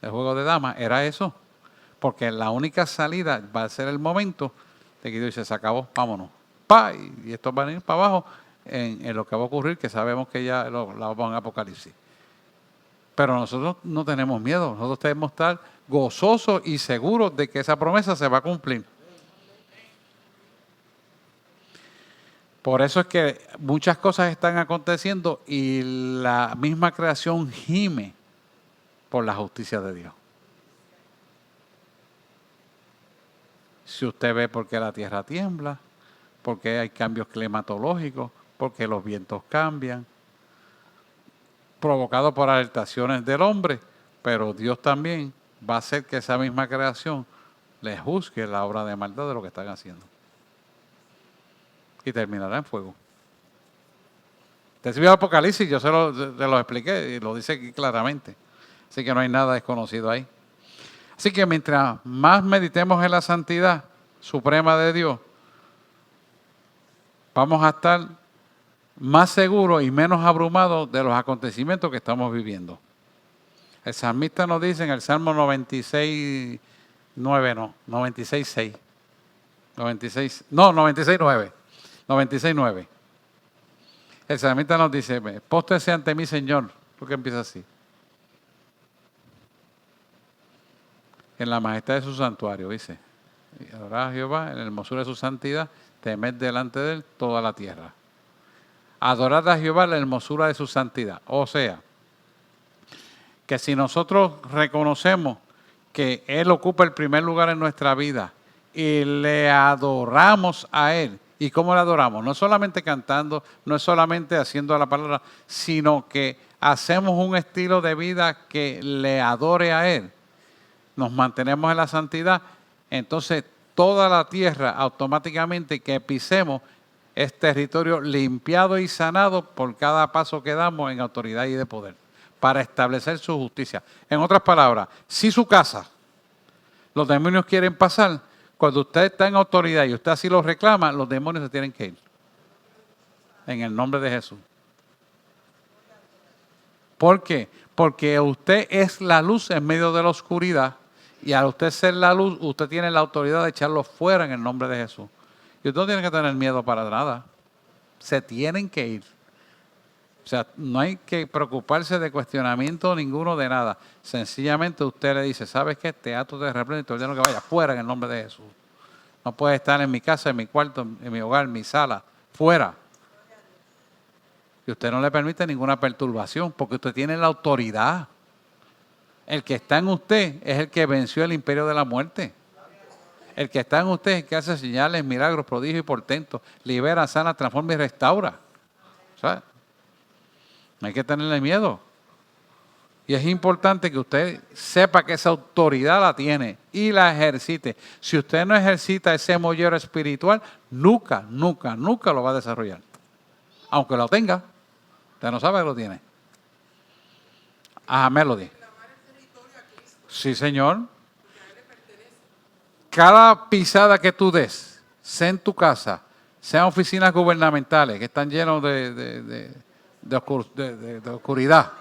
S1: el juego de damas, era eso. Porque la única salida va a ser el momento de que Dios dice, se acabó, vámonos. ¡Pah! Y esto va a ir para abajo en lo que va a ocurrir, que sabemos que ya lo vamos en Apocalipsis. Pero nosotros no tenemos miedo, nosotros debemos estar gozosos y seguros de que esa promesa se va a cumplir. Por eso es que muchas cosas están aconteciendo y la misma creación gime por la justicia de Dios. Si usted ve por qué la tierra tiembla, por qué hay cambios climatológicos, por qué los vientos cambian, provocados por alertaciones del hombre, pero Dios también va a hacer que esa misma creación le juzgue la obra de maldad de lo que están haciendo. Y terminará en fuego. Usted vio el Apocalipsis, yo se lo expliqué y lo dice aquí claramente. Así que no hay nada desconocido ahí. Así que mientras más meditemos en la santidad suprema de Dios, vamos a estar más seguros y menos abrumados de los acontecimientos que estamos viviendo. El salmista nos dice en el Salmo 96, 9, no, 96, 6. 96, no, 96, 9. 96, 9. El salmista nos dice, póstrese ante mí, Señor, porque empieza así. En la majestad de su santuario, dice. Adorad a Jehová en la hermosura de su santidad, temed delante de él toda la tierra. Adorad a Jehová en la hermosura de su santidad. O sea, que si nosotros reconocemos que Él ocupa el primer lugar en nuestra vida y le adoramos a Él, ¿y cómo le adoramos? No solamente cantando, no es solamente haciendo la palabra, sino que hacemos un estilo de vida que le adore a Él. Nos mantenemos en la santidad, entonces toda la tierra automáticamente que pisemos es territorio limpiado y sanado por cada paso que damos en autoridad y de poder, para establecer su justicia. En otras palabras, si su casa, los demonios quieren pasar, cuando usted está en autoridad y usted así lo reclama, los demonios se tienen que ir. En el nombre de Jesús. ¿Por qué? Porque usted es la luz en medio de la oscuridad y al usted ser la luz, usted tiene la autoridad de echarlos fuera en el nombre de Jesús. Y usted no tiene que tener miedo para nada. Se tienen que ir. O sea, no hay que preocuparse de cuestionamiento ninguno de nada. Sencillamente usted le dice, ¿sabes qué? Te ato, te reprendo y te ordeno que vaya fuera en el nombre de Jesús. No puede estar en mi casa, en mi cuarto, en mi hogar, en mi sala, fuera. Y usted no le permite ninguna perturbación porque usted tiene la autoridad. El que está en usted es el que venció el imperio de la muerte. El que está en usted es el que hace señales, milagros, prodigios y portentos. Libera, sana, transforma y restaura. ¿Sabe? No hay que tenerle miedo. Y es importante que usted sepa que esa autoridad la tiene y la ejercite. Si usted no ejercita ese mollero espiritual, nunca, nunca, nunca lo va a desarrollar. Aunque lo tenga, usted no sabe que lo tiene. Ajá, Melody. Sí, señor. Cada pisada que tú des, sea en tu casa, sean oficinas gubernamentales que están llenos de oscuridad,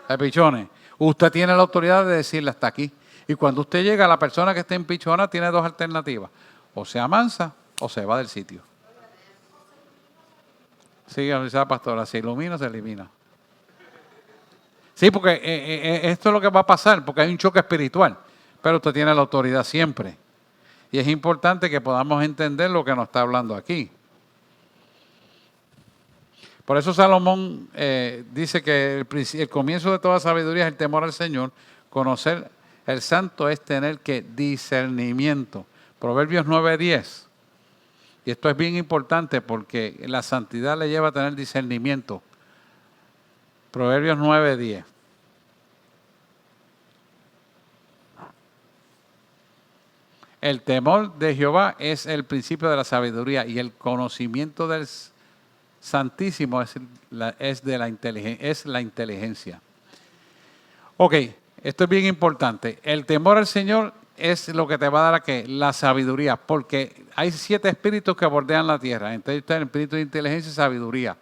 S1: de pichones, usted tiene la autoridad de decirle hasta aquí. Y cuando usted llega, la persona que está en pichona tiene dos alternativas. O se amansa o se va del sitio. Sí, la pastora, se ilumina o se elimina. Sí, porque esto es lo que va a pasar, porque hay un choque espiritual. Pero usted tiene la autoridad siempre. Y es importante que podamos entender lo que nos está hablando aquí. Por eso Salomón dice que el comienzo de toda sabiduría es el temor al Señor. Conocer el santo es tener que discernimiento. Proverbios 9:10. Y esto es bien importante porque la santidad le lleva a tener discernimiento. Proverbios 9:10. El temor de Jehová es el principio de la sabiduría y el conocimiento del Santísimo es la inteligencia. Ok, esto es bien importante. El temor al Señor es lo que te va a dar la sabiduría, porque hay 7 espíritus que bordean la tierra. Entonces está el espíritu de inteligencia y sabiduría.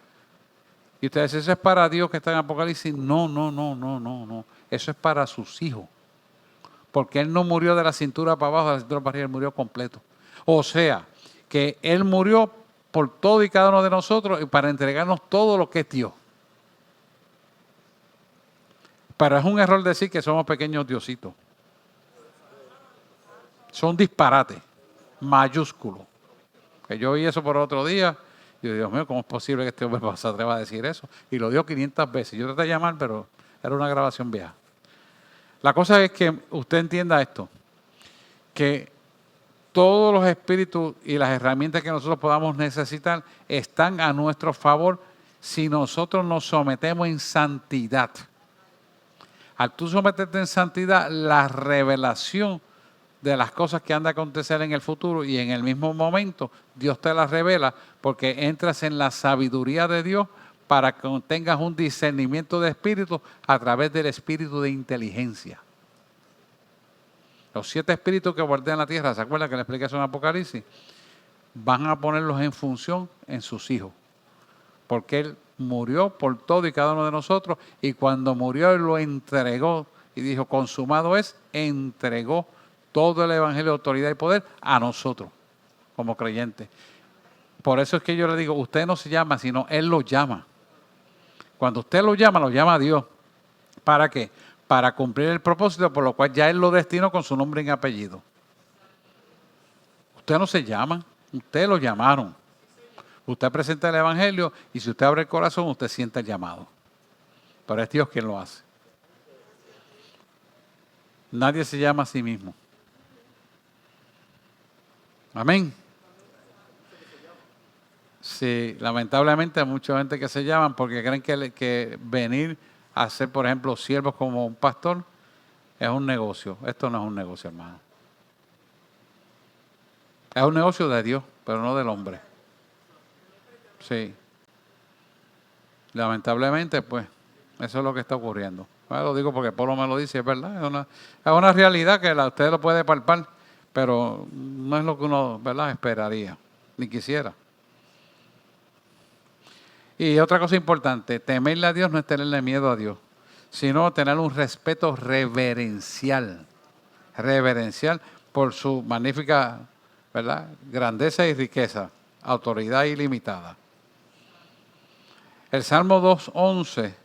S1: Y ustedes dicen, ¿eso es para Dios que está en Apocalipsis? No. Eso es para sus hijos. Porque Él no murió de la cintura para abajo, de la cintura para arriba, Él murió completo. O sea, que Él murió por todo y cada uno de nosotros y para entregarnos todo lo que es Dios. Pero es un error decir que somos pequeños diositos. Son disparates mayúsculos. Que yo vi eso por otro día Yo, Dios mío, ¿cómo es posible que este hombre se atreva a decir eso? Y lo dio 500 veces. Yo traté de llamar, pero era una grabación vieja. La cosa es que usted entienda esto, que todos los espíritus y las herramientas que nosotros podamos necesitar están a nuestro favor si nosotros nos sometemos en santidad. Al tú someterte en santidad, la revelación de las cosas que han de acontecer en el futuro y en el mismo momento Dios te las revela porque entras en la sabiduría de Dios para que tengas un discernimiento de espíritu a través del espíritu de inteligencia. Los 7 espíritus que bordean la tierra, ¿se acuerdan que le expliqué eso en Apocalipsis? Van a ponerlos en función en sus hijos. Porque Él murió por todo y cada uno de nosotros y cuando murió Él lo entregó y dijo, consumado es, entregó todo el evangelio de autoridad y poder a nosotros como creyentes. Por eso es que yo le digo, usted no se llama, sino Él lo llama. Cuando usted lo llama a Dios. ¿Para qué? Para cumplir el propósito por lo cual ya Él lo destinó con su nombre y apellido. Usted no se llama, usted lo llamaron. Usted presenta el evangelio y si usted abre el corazón, usted siente el llamado. Pero es Dios quien lo hace. Nadie se llama a sí mismo. Amén. Sí, lamentablemente hay mucha gente que se llaman porque creen que venir a ser, por ejemplo, siervos como un pastor es un negocio. Esto no es un negocio, hermano. Es un negocio de Dios, pero no del hombre. Sí. Lamentablemente, pues, eso es lo que está ocurriendo. Bueno, lo digo porque Pablo me lo dice, es verdad. Es una realidad que usted lo puede palpar, pero no es lo que uno, ¿verdad?, esperaría, ni quisiera. Y otra cosa importante, temerle a Dios no es tenerle miedo a Dios, sino tener un respeto reverencial por su magnífica, ¿verdad?, grandeza y riqueza, autoridad ilimitada. El Salmo 2:11,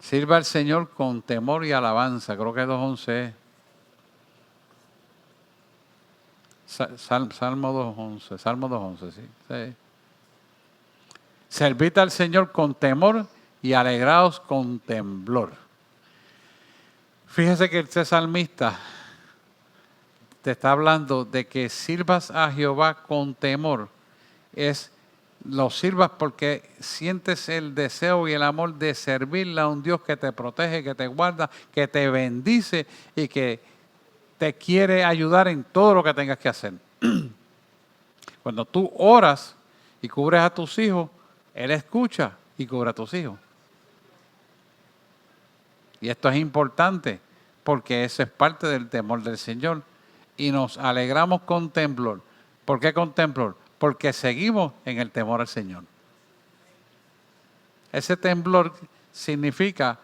S1: sirva al Señor con temor y alabanza, creo que 2:11 es. Salmo 2:11, sí. Servid al Señor con temor y alegraos con temblor. Fíjese que este salmista te está hablando de que sirvas a Jehová con temor. Lo sirvas porque sientes el deseo y el amor de servirle a un Dios que te protege, que te guarda, que te bendice y que te quiere ayudar en todo lo que tengas que hacer. Cuando tú oras y cubres a tus hijos, Él escucha y cubre a tus hijos. Y esto es importante porque eso es parte del temor del Señor. Y nos alegramos con temblor. ¿Por qué con temblor? Porque seguimos en el temor al Señor. Ese temblor significa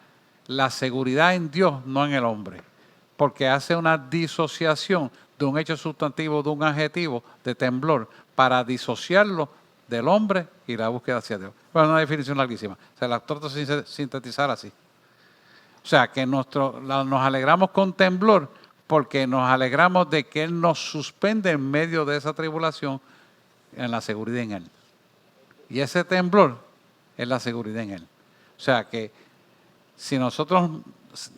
S1: la seguridad en Dios, no en el hombre. Porque hace una disociación de un hecho sustantivo, de un adjetivo, de temblor, para disociarlo del hombre y la búsqueda hacia Dios. Bueno, una definición larguísima. Se la trato de sintetizar así. O sea, que nos alegramos con temblor porque nos alegramos de que Él nos suspende en medio de esa tribulación en la seguridad en Él. Y ese temblor es la seguridad en Él. O sea que si nosotros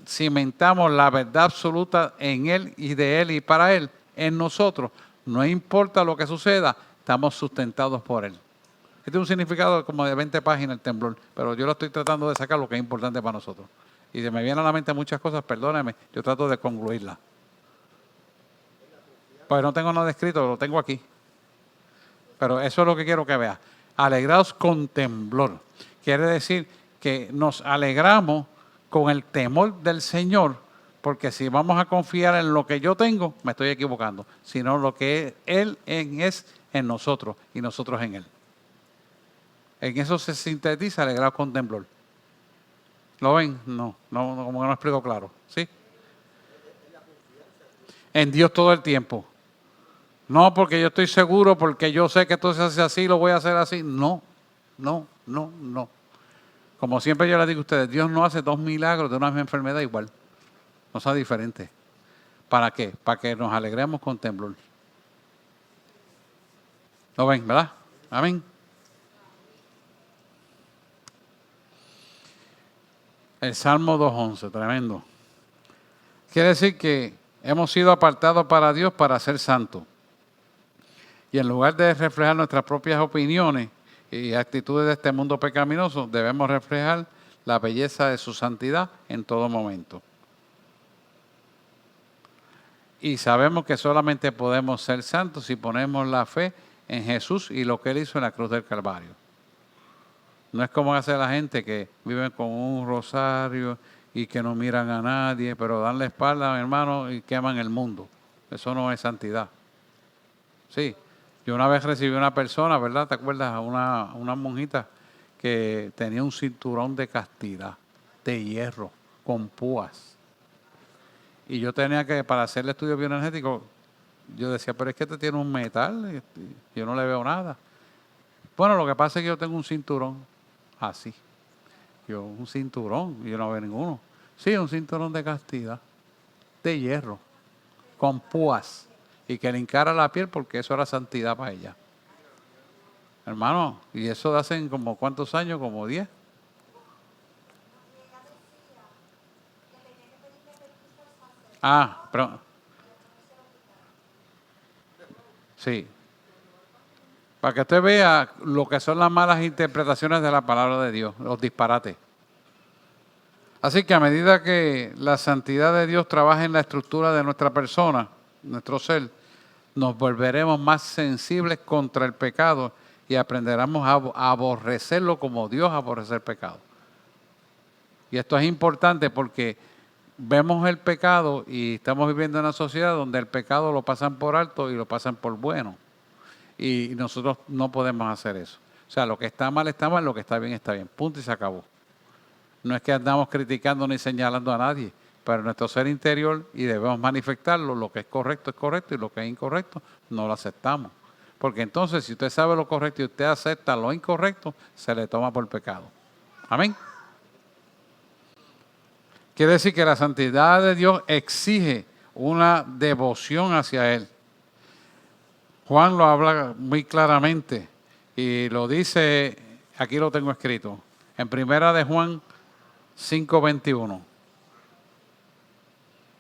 S1: cimentamos la verdad absoluta en Él y de Él y para Él, en nosotros, no importa lo que suceda, estamos sustentados por Él. Este es un significado como de 20 páginas el temblor, pero yo lo estoy tratando de sacar lo que es importante para nosotros. Y se me vienen a la mente muchas cosas, perdóneme, yo trato de concluirlas. Pues no tengo nada escrito, lo tengo aquí. Pero eso es lo que quiero que veas. Alegraos con temblor. Quiere decir que nos alegramos con el temor del Señor, porque si vamos a confiar en lo que yo tengo, me estoy equivocando, sino lo que Él es en nosotros y nosotros en Él. En eso se sintetiza alegraos con temblor. ¿Lo ven? No, como que no explico claro. ¿Sí? En Dios todo el tiempo. No porque yo estoy seguro, porque yo sé que esto se hace así, lo voy a hacer así. No. Como siempre yo les digo a ustedes, Dios no hace 2 milagros de una misma enfermedad igual. No sea diferente. ¿Para qué? Para que nos alegremos con temblor. ¿Lo ven, verdad? Amén. El Salmo 2:11, tremendo. Quiere decir que hemos sido apartados para Dios para ser santos. Y en lugar de reflejar nuestras propias opiniones y actitudes de este mundo pecaminoso, debemos reflejar la belleza de su santidad en todo momento. Y sabemos que solamente podemos ser santos si ponemos la fe en Jesús y lo que Él hizo en la cruz del Calvario. No es como hace la gente que vive con un rosario y que no miran a nadie, pero dan la espalda, hermano, y queman el mundo. Eso no es santidad. Sí, yo una vez recibí una persona, ¿verdad? ¿Te acuerdas? Una monjita que tenía un cinturón de castidad, de hierro, con púas. Y yo tenía que, para hacer el estudio bioenergético, yo decía, pero es que este tiene un metal, y yo no le veo nada. Bueno, lo que pasa es que yo tengo un cinturón así. Yo, un cinturón, yo no veo ninguno. Sí, un cinturón de castidad, de hierro, con púas. Y que le hincara la piel porque eso era santidad para ella. Hermano, y eso de hace como ¿cuántos años? Como 10. Pero sí. Para que usted vea lo que son las malas interpretaciones de la palabra de Dios, los disparates. Así que a medida que la santidad de Dios trabaja en la estructura de nuestra persona, nuestro ser, nos volveremos más sensibles contra el pecado y aprenderemos a aborrecerlo como Dios aborrece el pecado. Y esto es importante porque vemos el pecado y estamos viviendo en una sociedad donde el pecado lo pasan por alto y lo pasan por bueno. Y nosotros no podemos hacer eso. O sea, lo que está mal, lo que está bien, punto y se acabó. No es que andamos criticando ni señalando a nadie, pero nuestro ser interior y debemos manifestarlo, lo que es correcto y lo que es incorrecto no lo aceptamos. Porque entonces si usted sabe lo correcto y usted acepta lo incorrecto, se le toma por pecado. Amén. Quiere decir que la santidad de Dios exige una devoción hacia Él. Juan lo habla muy claramente y lo dice, aquí lo tengo escrito, en primera de Juan 5:21.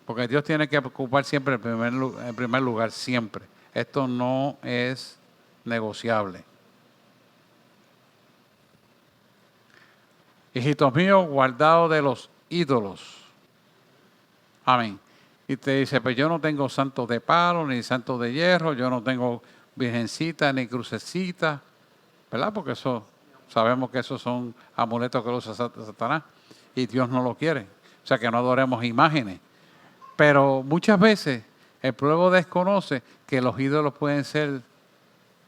S1: Porque Dios tiene que ocupar siempre el primer lugar, siempre. Esto no es negociable. Hijitos míos, guardados de los ídolos. Amén. Y te dice, pues yo no tengo santos de palo, ni santos de hierro, yo no tengo virgencita, ni crucecita, ¿verdad? Porque eso, sabemos que esos son amuletos que lo usa Satanás y Dios no lo quiere. O sea, que no adoremos imágenes. Pero muchas veces el pueblo desconoce que los ídolos pueden ser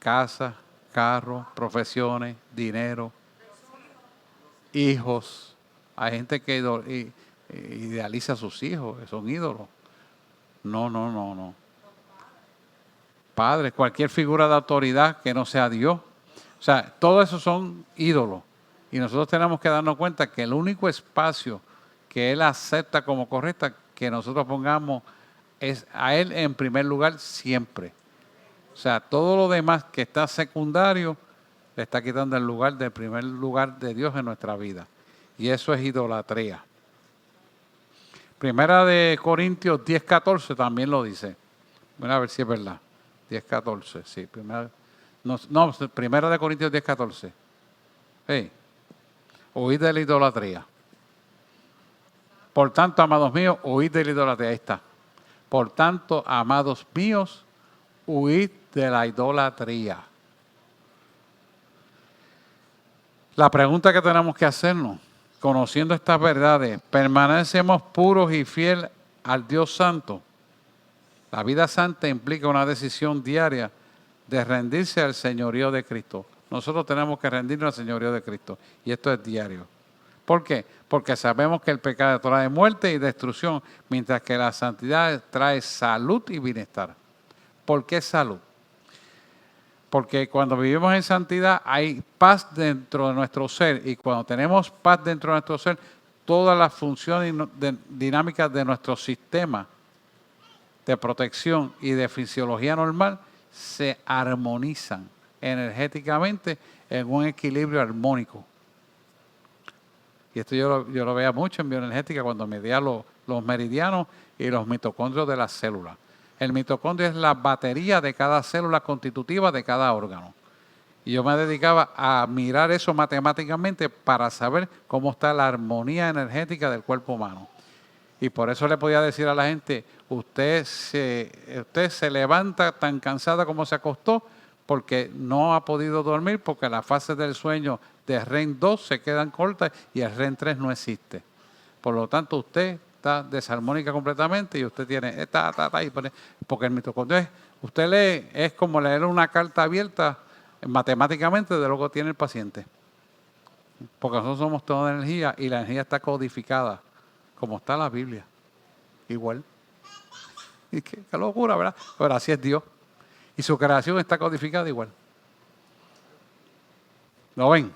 S1: casas, carros, profesiones, dinero, hijos. Hay gente que idealiza a sus hijos, que son ídolos. No. Padres, cualquier figura de autoridad que no sea Dios. O sea, todo eso son ídolos. Y nosotros tenemos que darnos cuenta que el único espacio que Él acepta como correcta, que nosotros pongamos es a Él en primer lugar siempre. O sea, todo lo demás que está secundario le está quitando el lugar del primer lugar de Dios en nuestra vida. Y eso es idolatría. Primera de Corintios 10:14 también lo dice. Bueno, a ver si es verdad. 10:14, sí. Primera de Corintios 10:14. Hey, huid de la idolatría. Por tanto, amados míos, huid de la idolatría. Ahí está. Por tanto, amados míos, huid de la idolatría. La pregunta que tenemos que hacernos, conociendo estas verdades, ¿permanecemos puros y fieles al Dios Santo? La vida santa implica una decisión diaria de rendirse al señorío de Cristo. Nosotros tenemos que rendirnos al señorío de Cristo y esto es diario. ¿Por qué? Porque sabemos que el pecado trae muerte y destrucción, mientras que la santidad trae salud y bienestar. ¿Por qué salud? Porque cuando vivimos en santidad hay paz dentro de nuestro ser y cuando tenemos paz dentro de nuestro ser, todas las funciones dinámicas de nuestro sistema de protección y de fisiología normal se armonizan energéticamente en un equilibrio armónico. Y esto yo lo veía mucho en bioenergética cuando medía los meridianos y los mitocondrios de las células. El mitocondrio es la batería de cada célula constitutiva de cada órgano. Y yo me dedicaba a mirar eso matemáticamente para saber cómo está la armonía energética del cuerpo humano. Y por eso le podía decir a la gente, usted se levanta tan cansada como se acostó porque no ha podido dormir, porque las fases del sueño de REM 2 se quedan cortas y el REM 3 no existe. Por lo tanto, usted está desarmónica completamente y usted tiene porque el mitocondrio usted lee, es como leer una carta abierta matemáticamente de lo que tiene el paciente. Porque nosotros somos toda energía y la energía está codificada, como está la Biblia. Igual. Y qué locura, ¿verdad? Pero así es Dios. Y su creación está codificada igual. ¿Lo ven?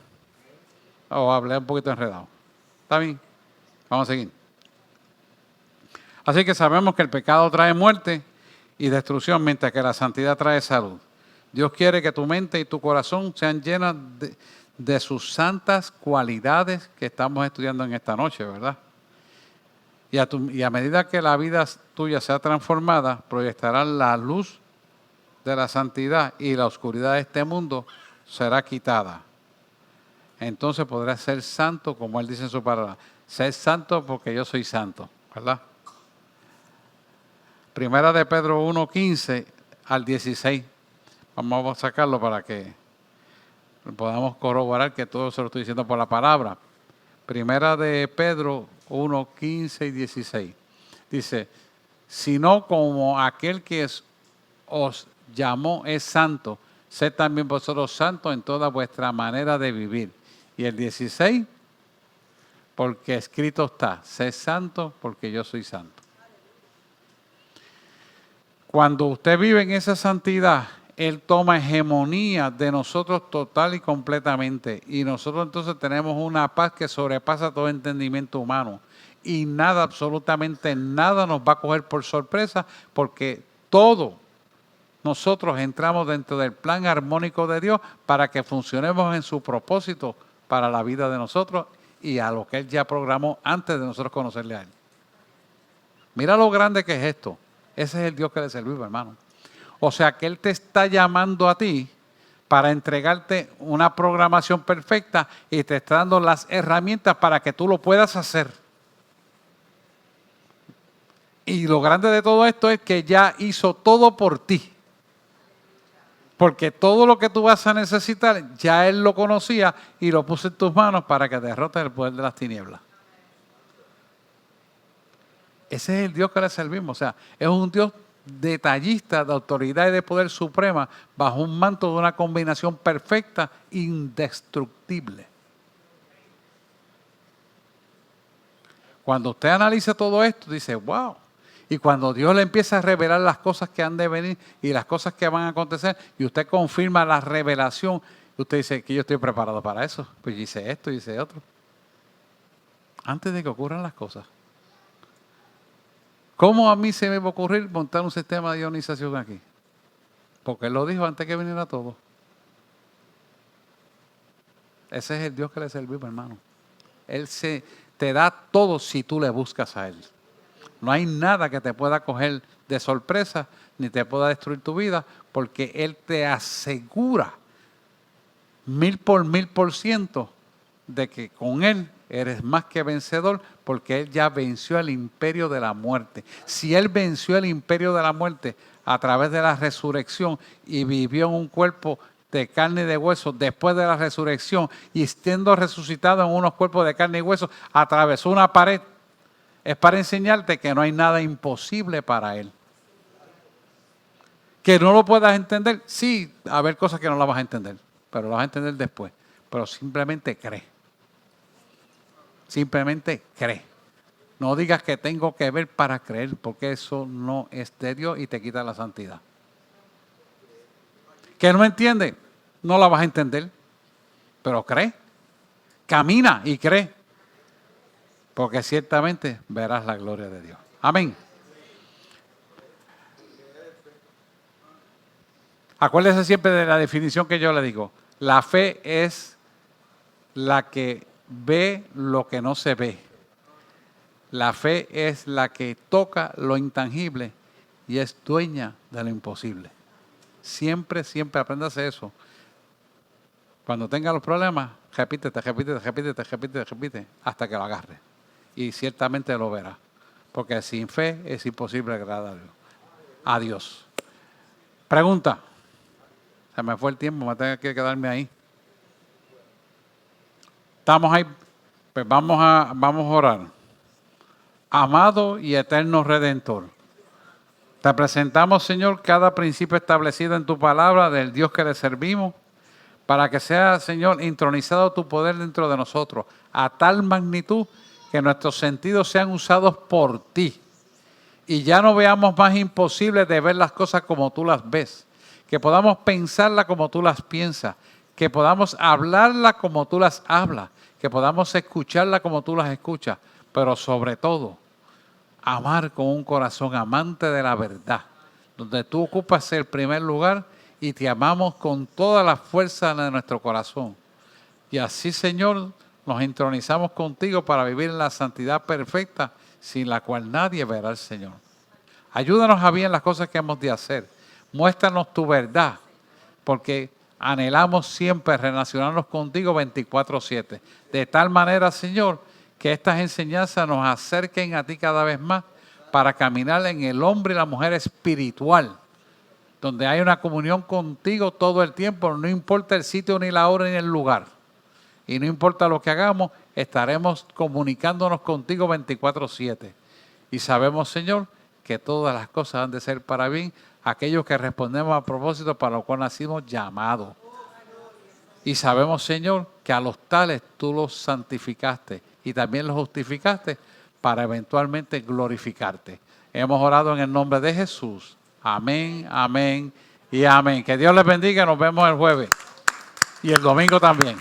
S1: O hablé un poquito enredado. ¿Está bien? Vamos a seguir. Así que sabemos que el pecado trae muerte y destrucción, mientras que la santidad trae salud. Dios quiere que tu mente y tu corazón sean llenas de sus santas cualidades que estamos estudiando en esta noche, ¿verdad? Y a medida que la vida tuya sea transformada, proyectará la luz de la santidad y la oscuridad de este mundo será quitada. Entonces podrás ser santo, como Él dice en su palabra. Ser santo porque yo soy santo, ¿verdad? Primera de Pedro 1:15 al 16. Vamos a sacarlo para que podamos corroborar que todo se lo estoy diciendo por la palabra. Primera de Pedro 1:15 y 16. Dice, sino como aquel que os llamó es santo, sed también vosotros santos en toda vuestra manera de vivir. Y el 16, porque escrito está, sed santo porque yo soy santo. Cuando usted vive en esa santidad, Él toma hegemonía de nosotros total y completamente. Y nosotros entonces tenemos una paz que sobrepasa todo entendimiento humano. Y nada, absolutamente nada nos va a coger por sorpresa porque todo nosotros entramos dentro del plan armónico de Dios para que funcionemos en su propósito para la vida de nosotros y a lo que Él ya programó antes de nosotros conocerle a Él. Mira lo grande que es esto. Ese es el Dios que le servimos, hermano. O sea que Él te está llamando a ti para entregarte una programación perfecta y te está dando las herramientas para que tú lo puedas hacer. Y lo grande de todo esto es que ya hizo todo por ti. Porque todo lo que tú vas a necesitar, ya Él lo conocía y lo puso en tus manos para que derrotes el poder de las tinieblas. Ese es el Dios que le servimos. O sea, es un Dios detallista de autoridad y de poder suprema bajo un manto de una combinación perfecta, indestructible. Cuando usted analiza todo esto, dice, wow. Y cuando Dios le empieza a revelar las cosas que han de venir y las cosas que van a acontecer, y usted confirma la revelación, usted dice que yo estoy preparado para eso. Pues hice esto, hice otro. Antes de que ocurran las cosas. ¿Cómo a mí se me va a ocurrir montar un sistema de ionización aquí? Porque Él lo dijo antes que viniera todo. Ese es el Dios que le servimos, hermano. Él te da todo si tú le buscas a Él. No hay nada que te pueda coger de sorpresa ni te pueda destruir tu vida porque Él te asegura 1000% de que con Él eres más que vencedor porque Él ya venció el imperio de la muerte. Si Él venció el imperio de la muerte a través de la resurrección y vivió en un cuerpo de carne y de hueso después de la resurrección y siendo resucitado en unos cuerpos de carne y hueso, atravesó una pared, es para enseñarte que no hay nada imposible para Él. Que no lo puedas entender, sí, a haber cosas que no las vas a entender, pero las vas a entender después. Pero simplemente cree. Simplemente cree. No digas que tengo que ver para creer, porque eso no es de Dios y te quita la santidad. ¿Que no entiende? No la vas a entender, pero cree. Camina y cree, porque ciertamente verás la gloria de Dios. Amén. Acuérdese siempre de la definición que yo le digo. La fe es la que ve lo que no se ve. La fe es la que toca lo intangible y es dueña de lo imposible. Siempre, siempre apréndase eso. Cuando tenga los problemas, repite, hasta que lo agarre. Y ciertamente lo verá. Porque sin fe es imposible agradar a Dios. Pregunta. Se me fue el tiempo, me tengo que quedarme ahí. Estamos ahí. Pues vamos a orar. Amado y eterno Redentor, te presentamos, Señor, cada principio establecido en tu palabra del Dios que le servimos, para que sea, Señor, intronizado tu poder dentro de nosotros, a tal magnitud que nuestros sentidos sean usados por ti y ya no veamos más imposible de ver las cosas como tú las ves, que podamos pensarlas como tú las piensas, que podamos hablarlas como tú las hablas, que podamos escucharlas como tú las escuchas, pero sobre todo, amar con un corazón amante de la verdad, donde tú ocupas el primer lugar y te amamos con toda la fuerza de nuestro corazón. Y así, Señor, nos entronizamos contigo para vivir en la santidad perfecta, sin la cual nadie verá al Señor. Ayúdanos a bien las cosas que hemos de hacer. Muéstranos tu verdad, porque anhelamos siempre relacionarnos contigo 24/7. De tal manera, Señor, que estas enseñanzas nos acerquen a ti cada vez más para caminar en el hombre y la mujer espiritual, donde hay una comunión contigo todo el tiempo, no importa el sitio, ni la hora, ni el lugar. Y no importa lo que hagamos, estaremos comunicándonos contigo 24/7. Y sabemos, Señor, que todas las cosas han de ser para bien, aquellos que respondemos a propósito para lo cual nacimos llamados. Y sabemos, Señor, que a los tales tú los santificaste y también los justificaste para eventualmente glorificarte. Hemos orado en el nombre de Jesús. Amén, amén y amén. Que Dios les bendiga. Nos vemos el jueves y el domingo también.